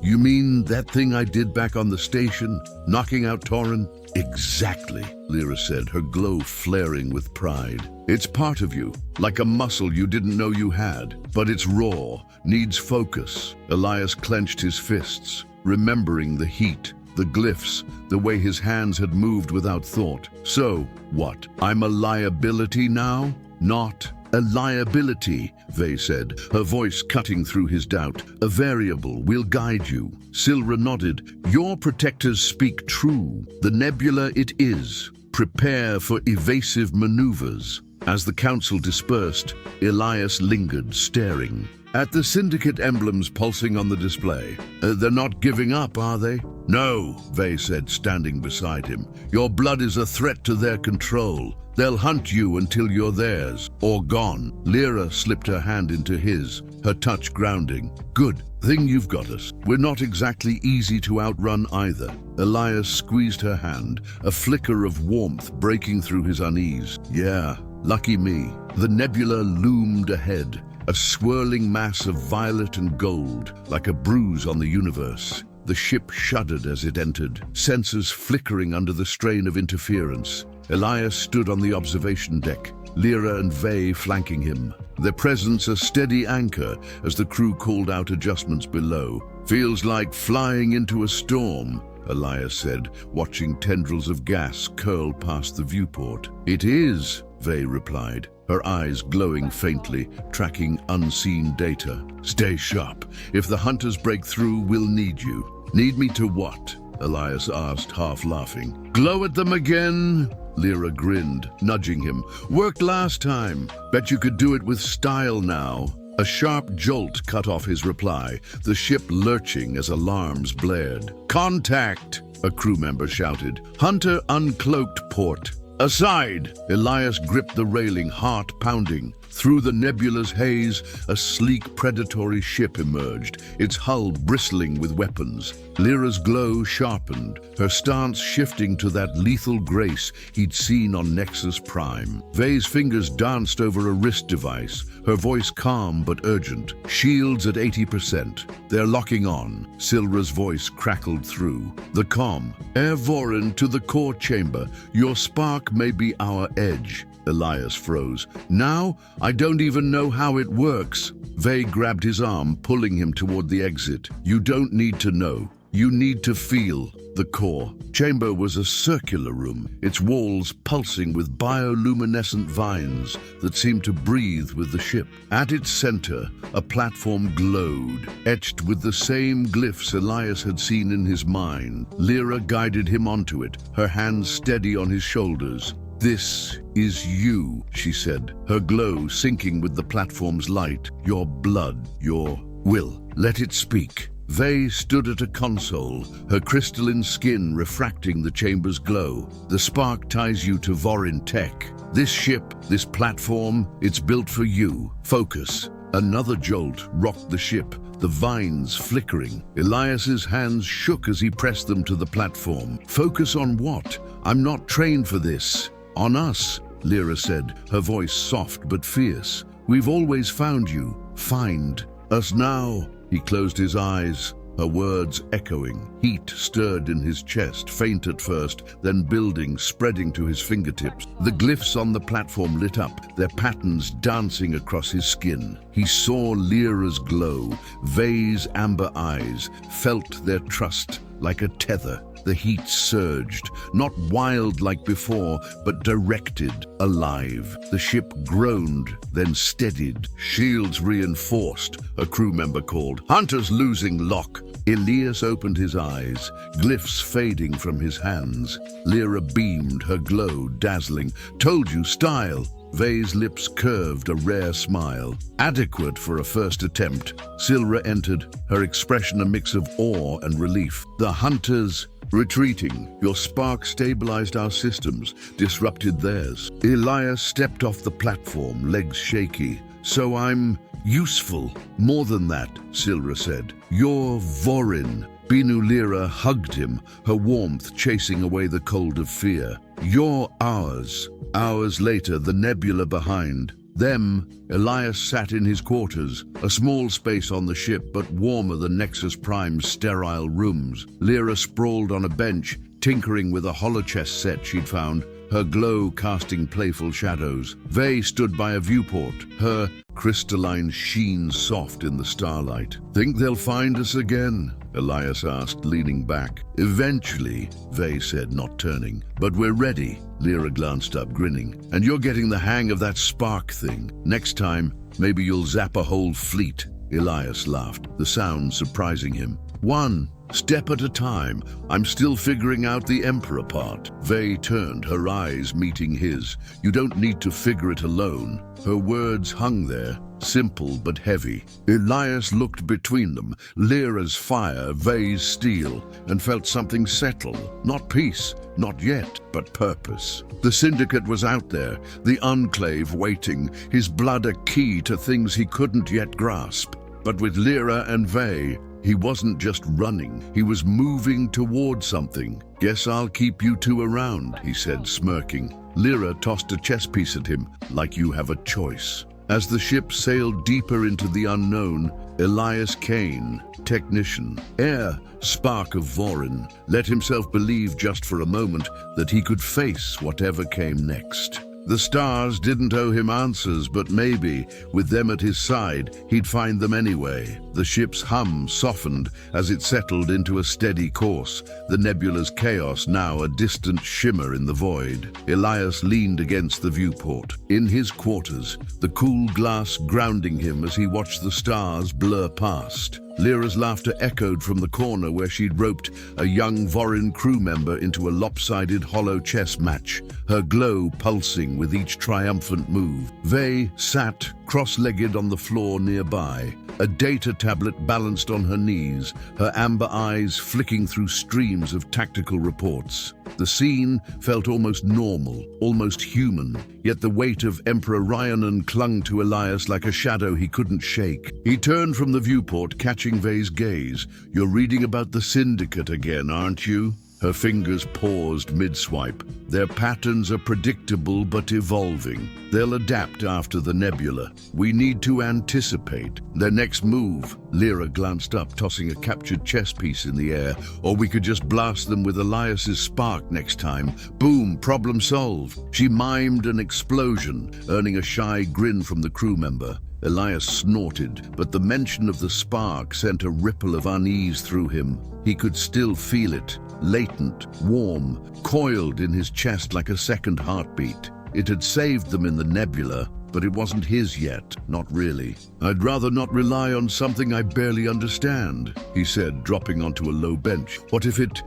You mean that thing I did back on the station, knocking out Torin?" "Exactly," Lyra said, her glow flaring with pride. "It's part of you, like a muscle you didn't know you had. But it's raw, needs focus." Elias clenched his fists, remembering the heat, the glyphs, the way his hands had moved without thought. "So, what? I'm a liability now?" "Not a liability," Vei said, her voice cutting through his doubt. "A variable. We'll guide you." Silra nodded. "Your protectors speak true. The nebula it is. Prepare for evasive maneuvers." As the council dispersed, Elias lingered, staring at the syndicate emblems pulsing on the display. "They're not giving up, are they?" "No," Vei said, standing beside him. "Your blood is a threat to their control. They'll hunt you until you're theirs, or gone." Lyra slipped her hand into his, her touch grounding. "Good thing you've got us. We're not exactly easy to outrun either." Elias squeezed her hand, a flicker of warmth breaking through his unease. "Yeah, lucky me." The nebula loomed ahead, a swirling mass of violet and gold, like a bruise on the universe. The ship shuddered as it entered, sensors flickering under the strain of interference. Elias stood on the observation deck, Lyra and Vei flanking him, their presence a steady anchor as the crew called out adjustments below. "Feels like flying into a storm," Elias said, watching tendrils of gas curl past the viewport. "It is," Vei replied, her eyes glowing faintly, tracking unseen data. "Stay sharp. If the hunters break through, we'll need you." "Need me to what?" Elias asked, half laughing. "Glow at them again?" Lyra grinned, nudging him. "Worked last time. Bet you could do it with style now." A sharp jolt cut off his reply, the ship lurching as alarms blared. "Contact!" a crew member shouted. "Hunter uncloaked port." "Aside!" Elias gripped the railing, heart pounding. Through the nebula's haze, a sleek predatory ship emerged, its hull bristling with weapons. Lyra's glow sharpened, her stance shifting to that lethal grace he'd seen on Nexus Prime. Vey's fingers danced over a wrist device, her voice calm but urgent. Shields at 80%. They're locking on. Silra's voice crackled through. The comm. Air Vorin to the core chamber. Your spark may be our edge. Elias froze. Now, I don't even know how it works. Vey grabbed his arm, pulling him toward the exit. You don't need to know. You need to feel. The core chamber was a circular room, its walls pulsing with bioluminescent vines that seemed to breathe with the ship. At its center, a platform glowed, etched with the same glyphs Elias had seen in his mind. Lyra guided him onto it, her hands steady on his shoulders. This is you, she said, her glow sinking with the platform's light. Your blood, your will. Let it speak. Vey stood at a console, her crystalline skin refracting the chamber's glow. The spark ties you to Vorin tech. This ship, this platform, it's built for you. Focus. Another jolt rocked the ship, the vines flickering. Elias's hands shook as he pressed them to the platform. Focus on what? I'm not trained for this. On us, Lyra said, her voice soft but fierce. We've always found you. Find us now. He closed his eyes, her words echoing. Heat stirred in his chest, faint at first, then building, spreading to his fingertips. The glyphs on the platform lit up, their patterns dancing across his skin. He saw Lyra's glow, Vey's amber eyes, felt their trust like a tether. The heat surged, not wild like before, but directed, alive. The ship groaned, then steadied. Shields reinforced, a crew member called. Hunters losing lock. Elias opened his eyes, glyphs fading from his hands. Lyra beamed, her glow dazzling. Told you, style. Vey's lips curved, a rare smile. Adequate for a first attempt. Silra entered, her expression a mix of awe and relief. The hunters retreating. Your spark stabilized our systems, disrupted theirs. Elias stepped off the platform, legs shaky. So I'm useful. More than that, Silra said. You're Vorin. Binu Lyra hugged him, her warmth chasing away the cold of fear. You're ours. Hours later, the nebula behind. Them, Elias sat in his quarters, a small space on the ship but warmer than Nexus Prime's sterile rooms. Lyra sprawled on a bench, tinkering with a holochess set she'd found, her glow casting playful shadows. Vey stood by a viewport, her crystalline sheen soft in the starlight. Think they'll find us again? Elias asked, leaning back. Eventually, Vey said, not turning. But we're ready. Lyra glanced up, grinning. And you're getting the hang of that spark thing. Next time, maybe you'll zap a whole fleet. Elias laughed, the sound surprising him. One step at a time. I'm still figuring out the Emperor part. Vey turned, her eyes meeting his. You don't need to figure it alone. Her words hung there, simple but heavy. Elias looked between them, Lyra's fire, Vey's steel, and felt something settle. Not peace, not yet, but purpose. The Syndicate was out there, the Enclave waiting, his blood a key to things he couldn't yet grasp. But with Lyra and Vey, he wasn't just running, he was moving toward something. Guess I'll keep you two around, he said, smirking. Lyra tossed a chess piece at him, like you have a choice. As the ship sailed deeper into the unknown, Elias Kane, technician, heir, spark of Vorin, let himself believe just for a moment that he could face whatever came next. The stars didn't owe him answers, but maybe, with them at his side, he'd find them anyway. The ship's hum softened as it settled into a steady course, the nebula's chaos now a distant shimmer in the void. Elias leaned against the viewport. In his quarters, the cool glass grounding him as he watched the stars blur past. Lyra's laughter echoed from the corner where she'd roped a young Vorin crew member into a lopsided hollow chess match, her glow pulsing with each triumphant move. Vey sat, cross-legged on the floor nearby, a data tablet balanced on her knees, her amber eyes flicking through streams of tactical reports. The scene felt almost normal, almost human, yet the weight of Emperor Rhiannon clung to Elias like a shadow he couldn't shake. He turned from the viewport, catching Vei's gaze. "You're reading about the Syndicate again, aren't you?" Her fingers paused mid-swipe. "Their patterns are predictable but evolving. They'll adapt after the nebula. We need to anticipate their next move." Lyra glanced up, tossing a captured chess piece in the air. "Or we could just blast them with Elias's spark next time. Boom, problem solved." She mimed an explosion, earning a shy grin from the crew member. Elias snorted, but the mention of the spark sent a ripple of unease through him. He could still feel it, latent, warm, coiled in his chest like a second heartbeat. It had saved them in the nebula, but it wasn't his yet, not really. "I'd rather not rely on something I barely understand," he said, dropping onto a low bench. "What if it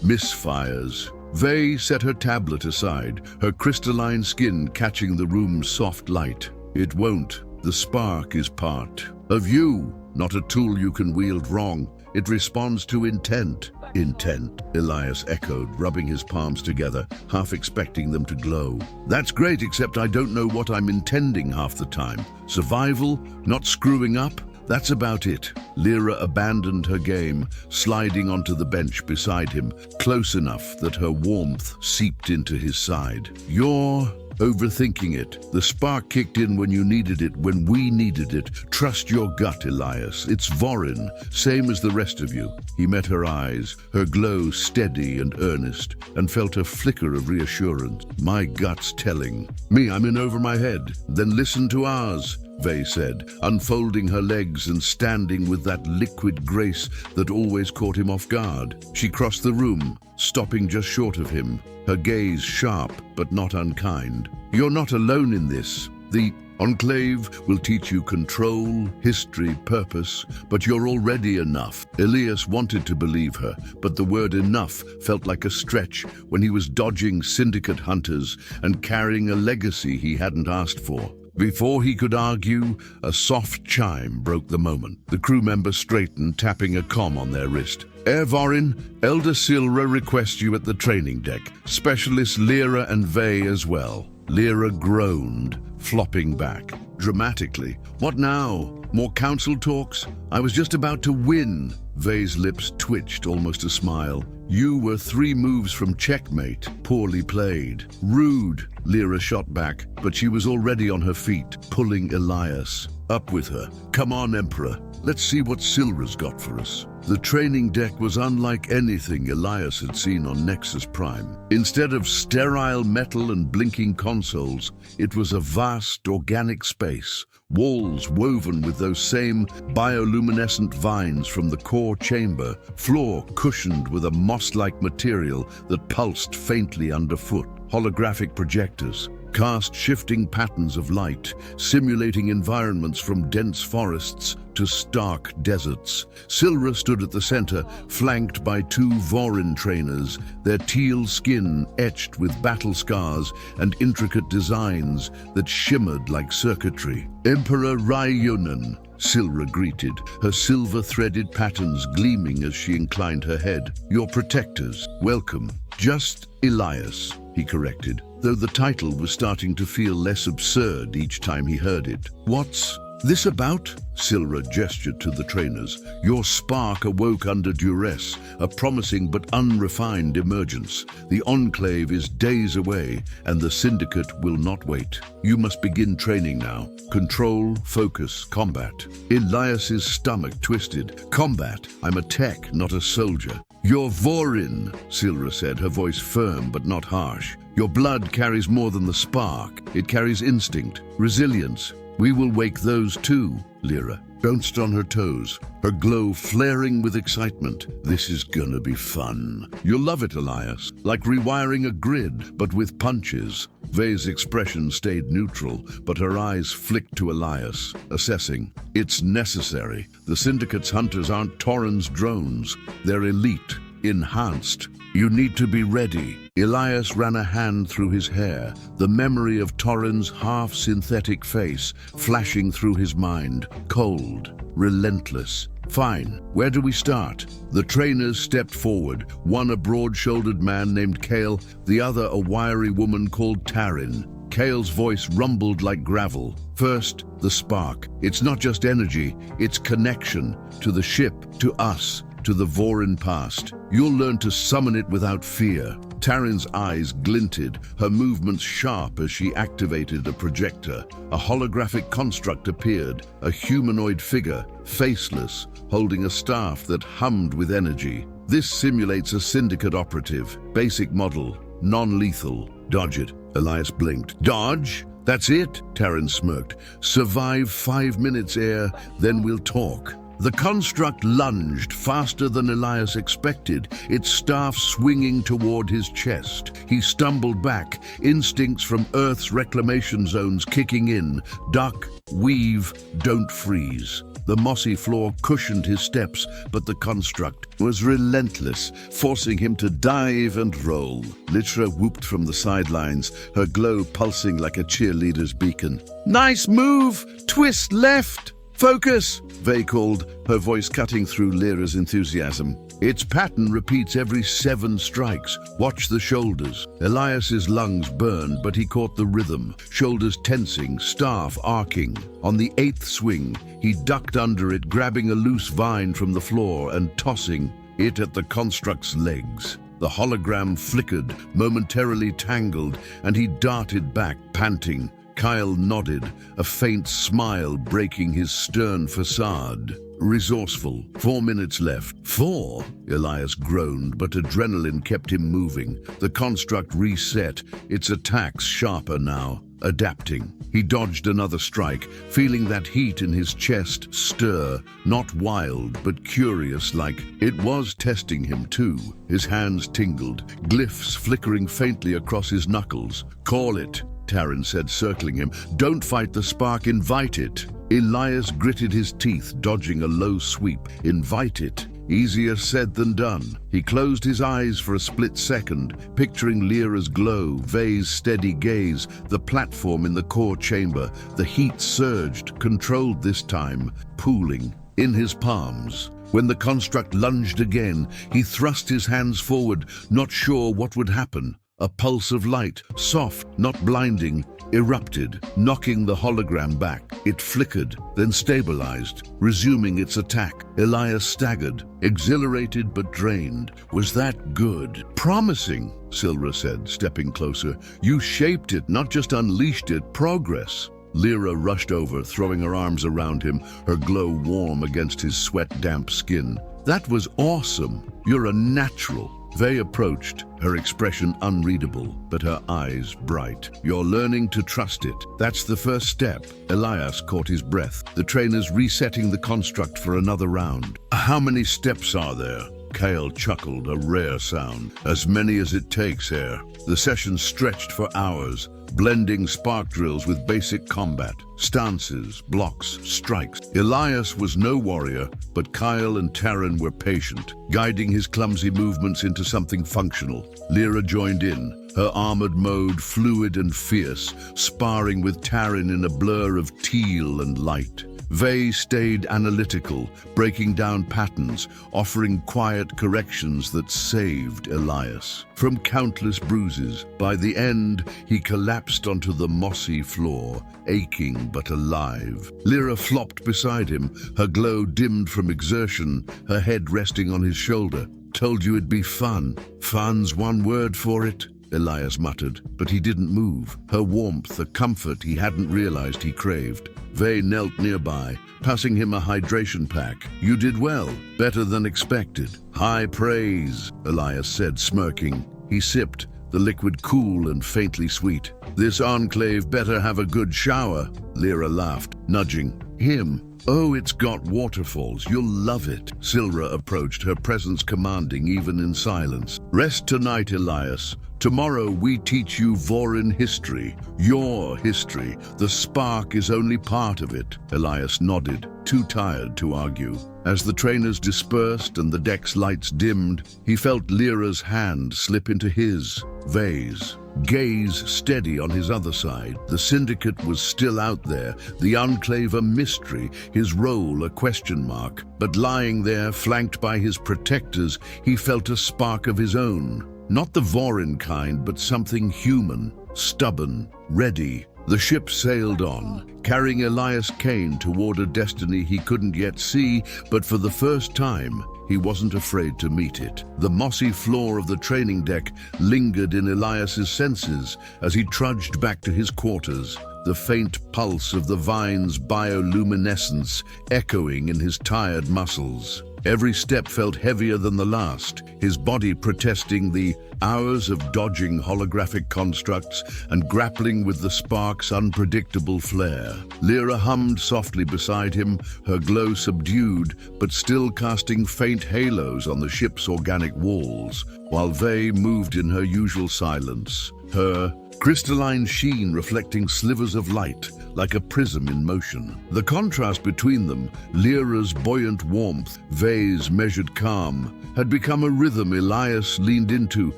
misfires?" Vei set her tablet aside, her crystalline skin catching the room's soft light. "It won't. The spark is part of you, not a tool you can wield wrong. It responds to intent." "Intent," Elias echoed, rubbing his palms together, half expecting them to glow. "That's great, except I don't know what I'm intending half the time. Survival? Not screwing up? That's about it." Lyra abandoned her game, sliding onto the bench beside him, close enough that her warmth seeped into his side. "You're overthinking it. The spark kicked in when you needed it, when we needed it. Trust your gut, Elias. It's Vorin, same as the rest of you." He met her eyes, her glow steady and earnest, and felt a flicker of reassurance. "My gut's telling me I'm in over my head." "Then listen to ours," Vei said, unfolding her legs and standing with that liquid grace that always caught him off guard. She crossed the room, stopping just short of him, her gaze sharp but not unkind. "You're not alone in this. The Enclave will teach you control, history, purpose, but you're already enough." Elias wanted to believe her, but the word enough felt like a stretch when he was dodging syndicate hunters and carrying a legacy he hadn't asked for. Before he could argue, a soft chime broke the moment. The crew member straightened, tapping a comm on their wrist. "Air Vorin, Elder Silra requests you at the training deck. Specialists Lyra and Vei as well." Lyra groaned, flopping back. Dramatically. "What now? More council talks? I was just about to win." Vei's lips twitched, almost a smile. "You were 3 moves from checkmate. Poorly played." "Rude," Lyra shot back, but she was already on her feet, pulling Elias. "Up with her. Come on, Emperor. Let's see what Silra's got for us." The training deck was unlike anything Elias had seen on Nexus Prime. Instead of sterile metal and blinking consoles, it was a vast organic space, walls woven with those same bioluminescent vines from the core chamber, floor cushioned with a moss-like material that pulsed faintly underfoot. Holographic projectors cast shifting patterns of light, simulating environments from dense forests to stark deserts. Silra stood at the center, flanked by 2 Vorin trainers, their teal skin etched with battle scars and intricate designs that shimmered like circuitry. "Emperor Rhiannon," Silra greeted, her silver-threaded patterns gleaming as she inclined her head. "Your protectors, welcome." "Just Elias," he corrected, though the title was starting to feel less absurd each time he heard it. "What's this about?" Silra gestured to the trainers. "Your spark awoke under duress, a promising but unrefined emergence. The Enclave is days away, and the Syndicate will not wait. You must begin training now. Control, focus, combat." Elias's stomach twisted. "Combat? I'm a tech, not a soldier." "You're Vorin," Silra said, her voice firm but not harsh. "Your blood carries more than the spark. It carries instinct, resilience. We will wake those too." Lyra bounced on her toes, her glow flaring with excitement. "This is gonna be fun. You'll love it, Elias. Like rewiring a grid, but with punches." Vei's expression stayed neutral, but her eyes flicked to Elias, assessing. "It's necessary. The Syndicate's hunters aren't Torrens drones. They're elite, enhanced. You need to be ready. Elias ran a hand through his hair, the memory of Torrin's half-synthetic face flashing through his mind. Cold, relentless. Fine, where do we start? The trainers stepped forward, one a broad-shouldered man named Kale, the other a wiry woman called Taryn. Kale's voice rumbled like gravel. First, the spark. It's not just energy, it's connection to the ship, to us, to the Vorin past. You'll learn to summon it without fear. Taryn's eyes glinted, her movements sharp as she activated a projector. A holographic construct appeared, a humanoid figure, faceless, holding a staff that hummed with energy. This simulates a syndicate operative. Basic model, non-lethal. Dodge it. Elias blinked. Dodge? That's it? Taryn smirked. Survive 5 minutes, Air, then we'll talk. The construct lunged faster than Elias expected, its staff swinging toward his chest. He stumbled back, instincts from Earth's reclamation zones kicking in. Duck, weave, don't freeze. The mossy floor cushioned his steps, but the construct was relentless, forcing him to dive and roll. Litra whooped from the sidelines, her glow pulsing like a cheerleader's beacon. Nice move! Twist left! Focus! Vey called, her voice cutting through Lyra's enthusiasm. Its pattern repeats every 7 strikes. Watch the shoulders. Elias's lungs burned, but he caught the rhythm. Shoulders tensing, staff arcing. On the 8th swing, he ducked under it, grabbing a loose vine from the floor and tossing it at the construct's legs. The hologram flickered, momentarily tangled, and he darted back, panting. Kyle nodded, a faint smile breaking his stern facade. Resourceful. 4 minutes left. 4? Elias groaned, but adrenaline kept him moving. The construct reset, its attacks sharper now, adapting. He dodged another strike, feeling that heat in his chest stir, not wild, but curious, like it was testing him too. His hands tingled, glyphs flickering faintly across his knuckles. Call it, Taryn said, circling him. Don't fight the spark, invite it. Elias gritted his teeth, dodging a low sweep. Invite it. Easier said than done. He closed his eyes for a split second, picturing Lyra's glow, Vey's steady gaze, the platform in the core chamber. The heat surged, controlled this time, pooling in his palms. When the construct lunged again, he thrust his hands forward, not sure what would happen. A pulse of light, soft, not blinding, erupted, knocking the hologram back. It flickered, then stabilized, resuming its attack. Elias staggered, exhilarated but drained. Was that good? Promising, Silra said, stepping closer. You shaped it, not just unleashed it. Progress. Lyra rushed over, throwing her arms around him, her glow warm against his sweat-damp skin. That was awesome. You're a natural. Vey approached, her expression unreadable, but her eyes bright. You're learning to trust it. That's the first step. Elias caught his breath, the trainers resetting the construct for another round. How many steps are there? Kale chuckled, a rare sound. As many as it takes, Air. The session stretched for hours, blending spark drills with basic combat, stances, blocks, strikes. Elias was no warrior, but Kyle and Taryn were patient, guiding his clumsy movements into something functional. Lyra joined in, her armored mode fluid and fierce, sparring with Taryn in a blur of teal and light. Vey stayed analytical, breaking down patterns, offering quiet corrections that saved Elias from countless bruises. By the end, he collapsed onto the mossy floor, aching but alive. Lyra flopped beside him, her glow dimmed from exertion, her head resting on his shoulder. Told you it'd be fun. Fun's one word for it, Elias muttered, but he didn't move. Her warmth, a comfort he hadn't realized he craved. Vey knelt nearby, passing him a hydration pack. You did well, better than expected. High praise, Elias said, smirking. He sipped, the liquid cool and faintly sweet. This enclave better have a good shower, Lyra laughed, nudging him. Oh, it's got waterfalls. You'll love it. Silra approached, her presence commanding even in silence. Rest tonight, Elias. Tomorrow we teach you Vorin history. Your history. The spark is only part of it. Elias nodded, too tired to argue. As the trainers dispersed and the deck's lights dimmed, he felt Lyra's hand slip into his, Vay's. Gaze steady on his other side. The Syndicate was still out there, the Enclave a mystery, his role a question mark. But lying there, flanked by his protectors, he felt a spark of his own. Not the Vorin kind, but something human, stubborn, ready. The ship sailed on, carrying Elias Kane toward a destiny he couldn't yet see, but for the first time, he wasn't afraid to meet it. The mossy floor of the training deck lingered in Elias's senses as he trudged back to his quarters, the faint pulse of the vine's bioluminescence echoing in his tired muscles. Every step felt heavier than the last, his body protesting the hours of dodging holographic constructs and grappling with the spark's unpredictable flare. Lyra hummed softly beside him, her glow subdued, but still casting faint halos on the ship's organic walls, while Vay moved in her usual silence, her crystalline sheen reflecting slivers of light, like a prism in motion. The contrast between them, Lyra's buoyant warmth, Vay's measured calm, had become a rhythm Elias leaned into,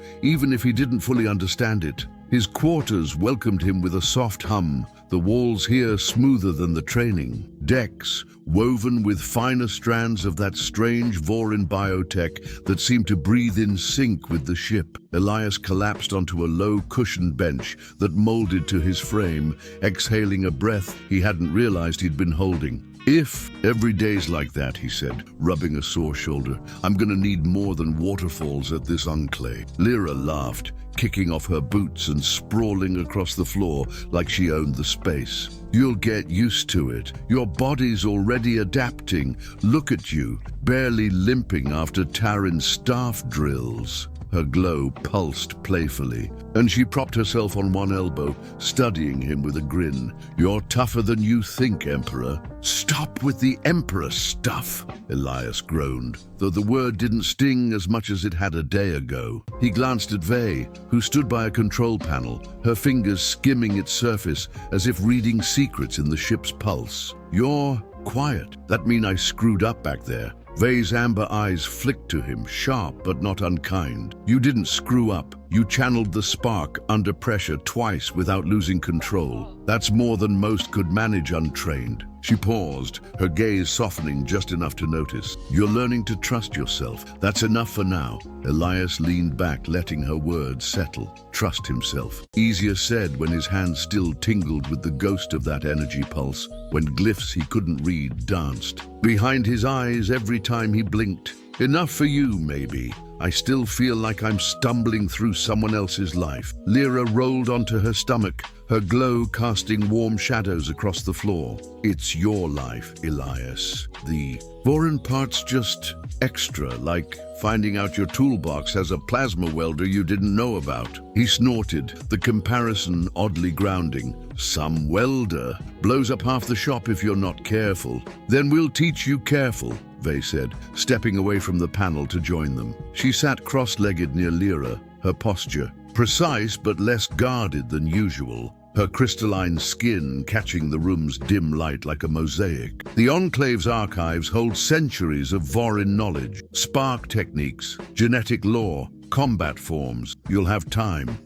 even if he didn't fully understand it. His quarters welcomed him with a soft hum, the walls here smoother than the training. Decks, woven with finer strands of that strange Vorin biotech that seemed to breathe in sync with the ship. Elias collapsed onto a low cushioned bench that molded to his frame, exhaling a breath he hadn't realized he'd been holding. If every day's like that, he said, rubbing a sore shoulder, I'm gonna need more than waterfalls at this enclave. Lyra laughed, kicking off her boots and sprawling across the floor like she owned the space. You'll get used to it. Your body's already adapting. Look at you, barely limping after Taryn's staff drills. Her glow pulsed playfully, and she propped herself on one elbow, studying him with a grin. You're tougher than you think, Emperor. Stop with the Emperor stuff, Elias groaned, though the word didn't sting as much as it had a day ago. He glanced at Vay, who stood by a control panel, her fingers skimming its surface as if reading secrets in the ship's pulse. You're quiet. That mean I screwed up back there? Vay's amber eyes flicked to him, sharp but not unkind. You didn't screw up. You channeled the spark under pressure twice without losing control. That's more than most could manage untrained. She paused, her gaze softening just enough to notice. You're learning to trust yourself. That's enough for now. Elias leaned back, letting her words settle. Trust himself. Easier said when his hands still tingled with the ghost of that energy pulse, when glyphs he couldn't read danced behind his eyes every time he blinked. Enough for you, maybe. I still feel like I'm stumbling through someone else's life. Lyra rolled onto her stomach, her glow casting warm shadows across the floor. It's your life, Elias. The Vorin part's just extra, like finding out your toolbox has a plasma welder you didn't know about. He snorted, the comparison oddly grounding. Some welder blows up half the shop if you're not careful. Then we'll teach you careful, Vay said, stepping away from the panel to join them. She sat cross-legged near Lyra, her posture precise but less guarded than usual, her crystalline skin catching the room's dim light like a mosaic. The Enclave's archives hold centuries of Vorin knowledge, spark techniques, genetic lore, combat forms. You'll have time.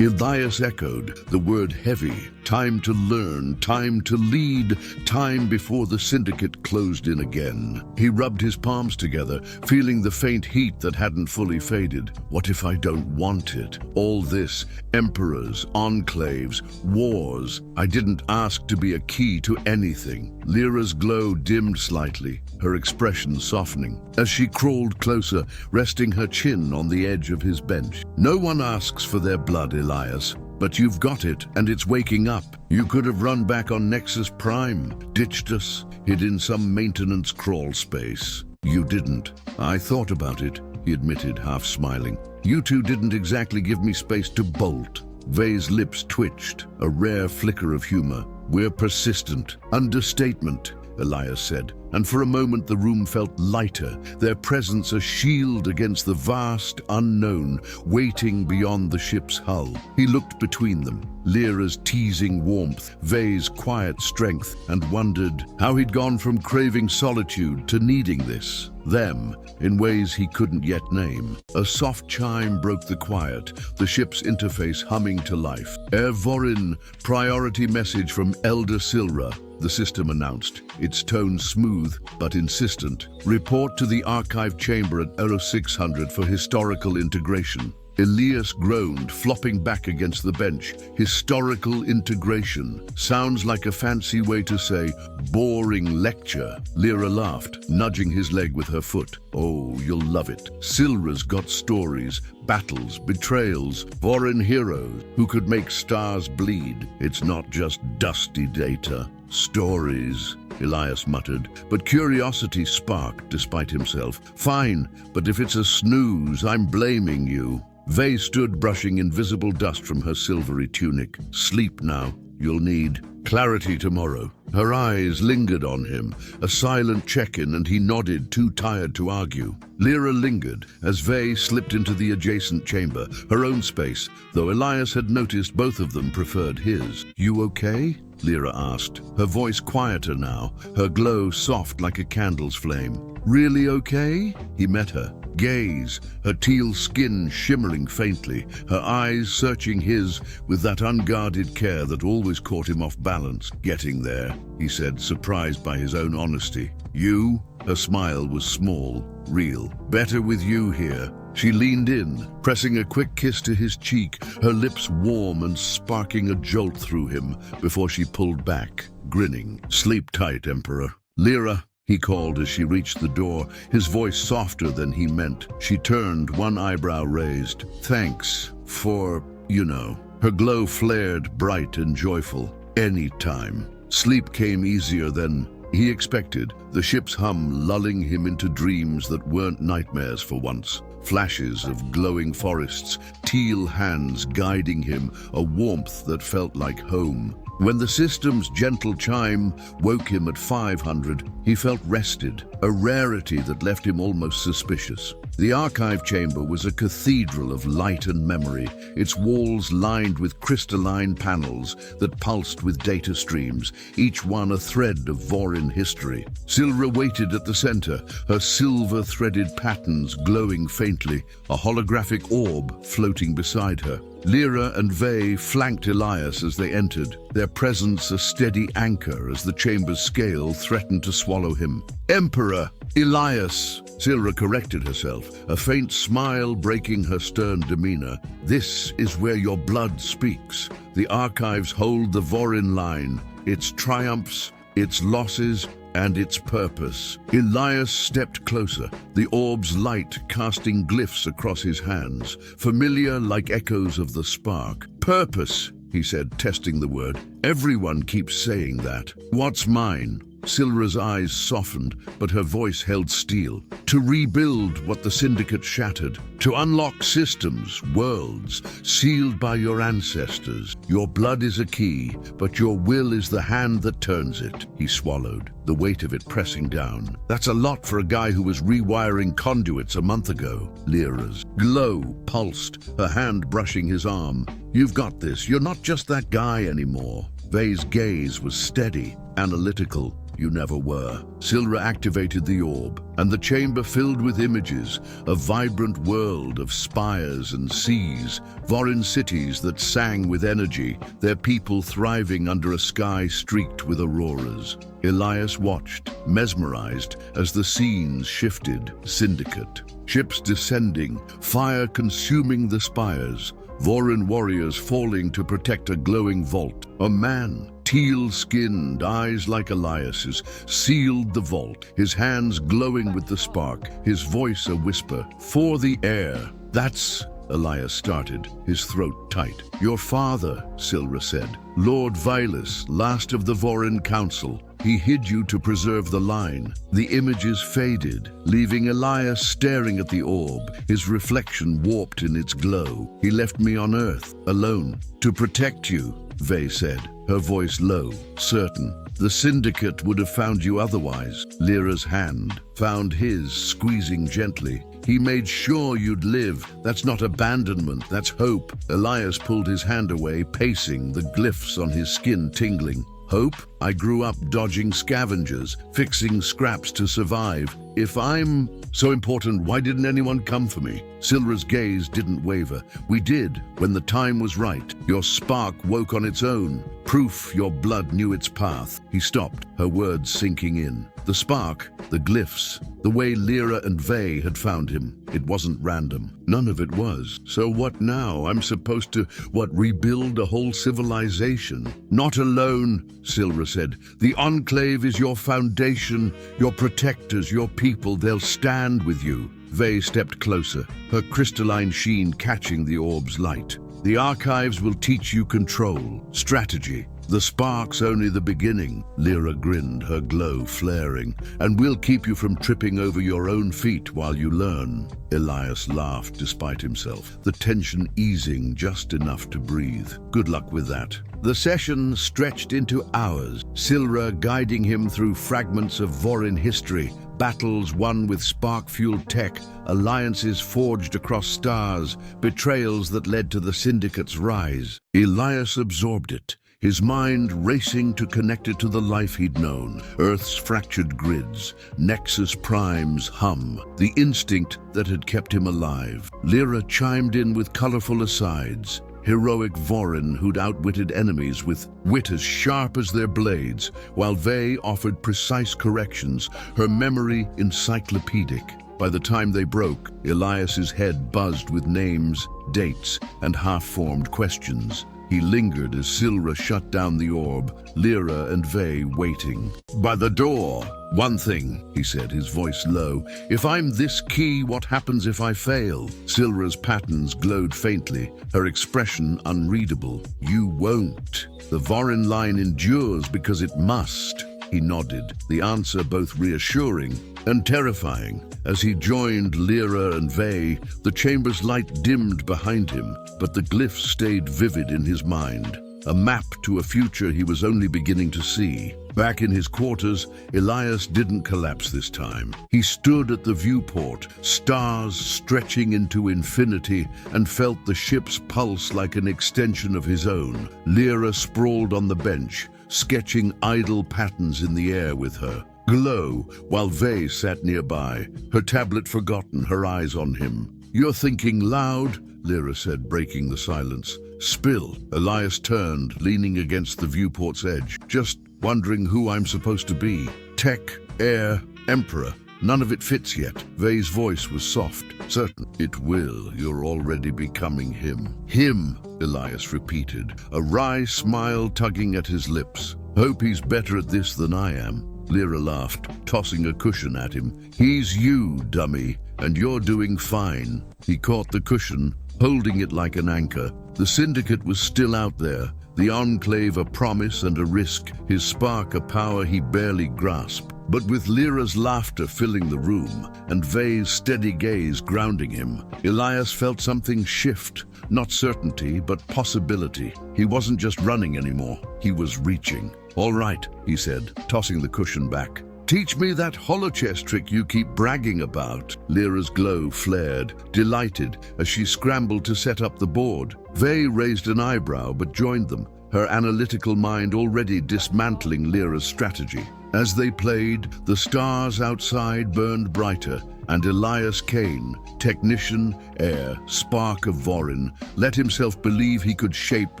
Elias echoed, the word heavy. Time to learn, time to lead, time before the Syndicate closed in again. He rubbed his palms together, feeling the faint heat that hadn't fully faded. What if I don't want it? All this, emperors, enclaves, wars. I didn't ask to be a key to anything. Lyra's glow dimmed slightly, her expression softening, as she crawled closer, resting her chin on the edge of his bench. No one asks for their blood, Elias. But you've got it, and it's waking up. You could have run back on Nexus Prime, ditched us, hid in some maintenance crawl space. You didn't. I thought about it, he admitted, half smiling. You two didn't exactly give me space to bolt. Vay's lips twitched, a rare flicker of humor. We're persistent. Understatement, Elias said, and for a moment the room felt lighter, their presence a shield against the vast unknown waiting beyond the ship's hull. He looked between them, Lyra's teasing warmth, Vey's quiet strength, and wondered how he'd gone from craving solitude to needing this, them, in ways he couldn't yet name. A soft chime broke the quiet, the ship's interface humming to life. Vorin, priority message from Elder Silra, the system announced, its tone smooth but insistent. Report to the archive chamber at 0600 for historical integration. Elias groaned, flopping back against the bench. Historical integration sounds like a fancy way to say boring lecture. Lyra laughed, nudging his leg with her foot. Oh, you'll love it. Silra's got stories, battles, betrayals, foreign heroes who could make stars bleed. It's not just dusty data. Stories, Elias muttered, but curiosity sparked despite himself. Fine, but if it's a snooze, I'm blaming you. Vey stood brushing invisible dust from her silvery tunic. Sleep now. You'll need clarity tomorrow. Her eyes lingered on him, a silent check-in, and he nodded, too tired to argue. Lyra lingered as Vey slipped into the adjacent chamber, her own space, though Elias had noticed both of them preferred his. You okay? Lyra asked, her voice quieter now, her glow soft like a candle's flame. Really okay? He met her gaze, her teal skin shimmering faintly, her eyes searching his with that unguarded care that always caught him off balance. Getting there, he said, surprised by his own honesty. You? Her smile was small, real. Better with you here. She leaned in, pressing a quick kiss to his cheek, her lips warm and sparking a jolt through him before she pulled back, grinning. Sleep tight, Emperor. Lyra, he called as she reached the door, his voice softer than he meant. She turned, one eyebrow raised. Thanks for, you know. Her glow flared, bright and joyful. Any time. Sleep came easier than he expected, the ship's hum lulling him into dreams that weren't nightmares for once. Flashes of glowing forests, teal hands guiding him, a warmth that felt like home. When the system's gentle chime woke him at 500, he felt rested, a rarity that left him almost suspicious. The archive chamber was a cathedral of light and memory, its walls lined with crystalline panels that pulsed with data streams, each one a thread of Vorin history. Silra waited at the center, her silver-threaded patterns glowing faintly, a holographic orb floating beside her. Lyra and Vey flanked Elias as they entered, their presence a steady anchor as the chamber's scale threatened to swallow him. Emperor! Elias! Silra corrected herself, a faint smile breaking her stern demeanor. This is where your blood speaks. The archives hold the Vorin line, its triumphs, its losses, and its purpose. Elias stepped closer, the orb's light casting glyphs across his hands, familiar like echoes of the spark. Purpose, he said, testing the word. Everyone keeps saying that. What's mine? Silra's eyes softened, but her voice held steel. To rebuild what the Syndicate shattered. To unlock systems, worlds, sealed by your ancestors. Your blood is a key, but your will is the hand that turns it. He swallowed, the weight of it pressing down. That's a lot for a guy who was rewiring conduits a month ago. Lyra's glow pulsed, her hand brushing his arm. You've got this. You're not just that guy anymore. Vey's gaze was steady, analytical. You never were. Silra activated the orb, and the chamber filled with images, a vibrant world of spires and seas, Vorin cities that sang with energy, their people thriving under a sky streaked with auroras. Elias watched, mesmerized, as the scenes shifted. Syndicate. Ships descending, fire consuming the spires, Vorin warriors falling to protect a glowing vault. A man, teal-skinned, eyes like Elias's, sealed the vault, his hands glowing with the spark, his voice a whisper. For the air. That's... Elias started, his throat tight. Your father, Silra said. Lord Vilas, last of the Vorin Council. He hid you to preserve the line. The images faded, leaving Elias staring at the orb, his reflection warped in its glow. He left me on Earth, alone, to protect you. Vey said, her voice low, certain. The Syndicate would have found you otherwise. Lyra's hand found his, squeezing gently. He made sure you'd live. That's not abandonment, that's hope. Elias pulled his hand away, pacing, the glyphs on his skin tingling. Hope? I grew up dodging scavengers, fixing scraps to survive. If I'm so important, why didn't anyone come for me? Silra's gaze didn't waver. We did, when the time was right. Your spark woke on its own. Proof your blood knew its path. He stopped, her words sinking in. The spark, the glyphs, the way Lyra and Vey had found him. It wasn't random. None of it was. So what now? I'm supposed to, rebuild a whole civilization? Not alone, Silra said. The Enclave is your foundation, your protectors, your people. They'll stand with you. Vey stepped closer, her crystalline sheen catching the orb's light. The archives will teach you control, strategy. The spark's only the beginning, Lyra grinned, her glow flaring, and we'll keep you from tripping over your own feet while you learn. Elias laughed despite himself, the tension easing just enough to breathe. Good luck with that. The session stretched into hours, Silra guiding him through fragments of Vorin history, battles won with spark-fueled tech, alliances forged across stars, betrayals that led to the Syndicate's rise. Elias absorbed it, his mind racing to connect it to the life he'd known. Earth's fractured grids, Nexus Prime's hum, the instinct that had kept him alive. Lyra chimed in with colorful asides. Heroic Vorin who'd outwitted enemies with wit as sharp as their blades, while Vey offered precise corrections, her memory encyclopedic. By the time they broke, Elias's head buzzed with names, dates, and half-formed questions. He lingered as Silra shut down the orb, Lyra and Vey waiting. By the door. One thing, he said, his voice low. If I'm this key, what happens if I fail? Silra's patterns glowed faintly, her expression unreadable. You won't. The Vorin line endures because it must. He nodded, the answer both reassuring and terrifying. As he joined Lyra and Vey, the chamber's light dimmed behind him, but the glyphs stayed vivid in his mind. A map to a future he was only beginning to see. Back in his quarters, Elias didn't collapse this time. He stood at the viewport, stars stretching into infinity, and felt the ship's pulse like an extension of his own. Lyra sprawled on the bench, sketching idle patterns in the air with her glow, while Vey sat nearby, her tablet forgotten, her eyes on him. You're thinking loud, Lyra said, breaking the silence. Spill. Elias turned, leaning against the viewport's edge. Just wondering who I'm supposed to be. Tech, heir, emperor. None of it fits yet. Vey's voice was soft. Certain. It will. You're already becoming him. Him, Elias repeated, a wry smile tugging at his lips. Hope he's better at this than I am. Lyra laughed, tossing a cushion at him. He's you, dummy, and you're doing fine. He caught the cushion, holding it like an anchor. The Syndicate was still out there, the Enclave a promise and a risk, his spark a power he barely grasped. But with Lyra's laughter filling the room, and Vey's steady gaze grounding him, Elias felt something shift. Not certainty, but possibility. He wasn't just running anymore, he was reaching. All right, he said, tossing the cushion back. Teach me that holochess trick you keep bragging about. Lyra's glow flared, delighted, as she scrambled to set up the board. Vey raised an eyebrow but joined them, her analytical mind already dismantling Lyra's strategy. As they played, the stars outside burned brighter, and Elias Kane, technician, heir, spark of Vorin, let himself believe he could shape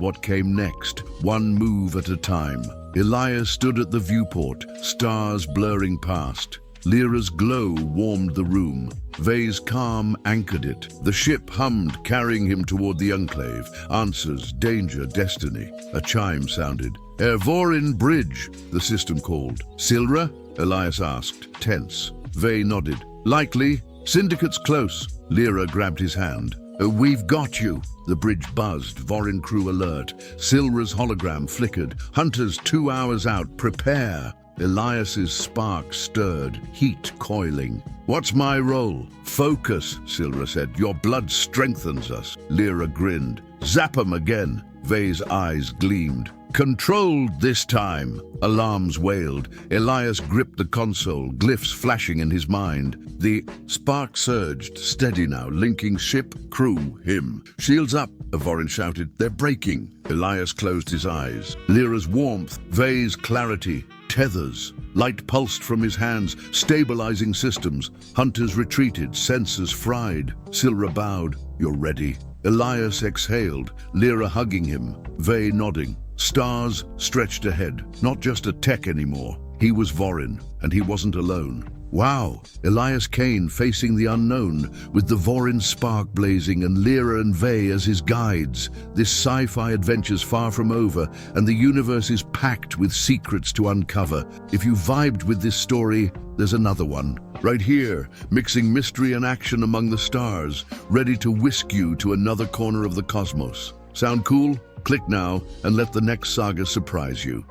what came next, one move at a time. Elias stood at the viewport, stars blurring past. Lyra's glow warmed the room. Vey's calm anchored it. The ship hummed, carrying him toward the Enclave. Answers, danger, destiny. A chime sounded. Vorin Bridge, the system called. Silra? Elias asked, tense. Vey nodded. Likely. Syndicate's close. Lyra grabbed his hand. We've got you. The bridge buzzed, Vorin crew alert. Silra's hologram flickered. Hunters 2 hours out. Prepare. Elias's spark stirred, heat coiling. What's my role? Focus, Silra said. Your blood strengthens us. Lyra grinned. Zap 'em again. Vey's eyes gleamed. Controlled this time! Alarms wailed. Elias gripped the console, glyphs flashing in his mind. The spark surged, steady now, linking ship, crew, him. Shields up, Avorin shouted. They're breaking. Elias closed his eyes. Lyra's warmth, Vey's clarity. Tethers. Light pulsed from his hands, stabilizing systems. Hunters retreated, sensors fried. Silra bowed. You're ready. Elias exhaled, Lyra hugging him, Vey nodding. Stars stretched ahead, not just a tech anymore. He was Vorin, and he wasn't alone. Wow! Elias Kane facing the unknown, with the Vorin spark blazing and Lyra and Vey as his guides. This sci-fi adventure's far from over, and the universe is packed with secrets to uncover. If you vibed with this story, there's another one. Right here, mixing mystery and action among the stars, ready to whisk you to another corner of the cosmos. Sound cool? Click now and let the next saga surprise you.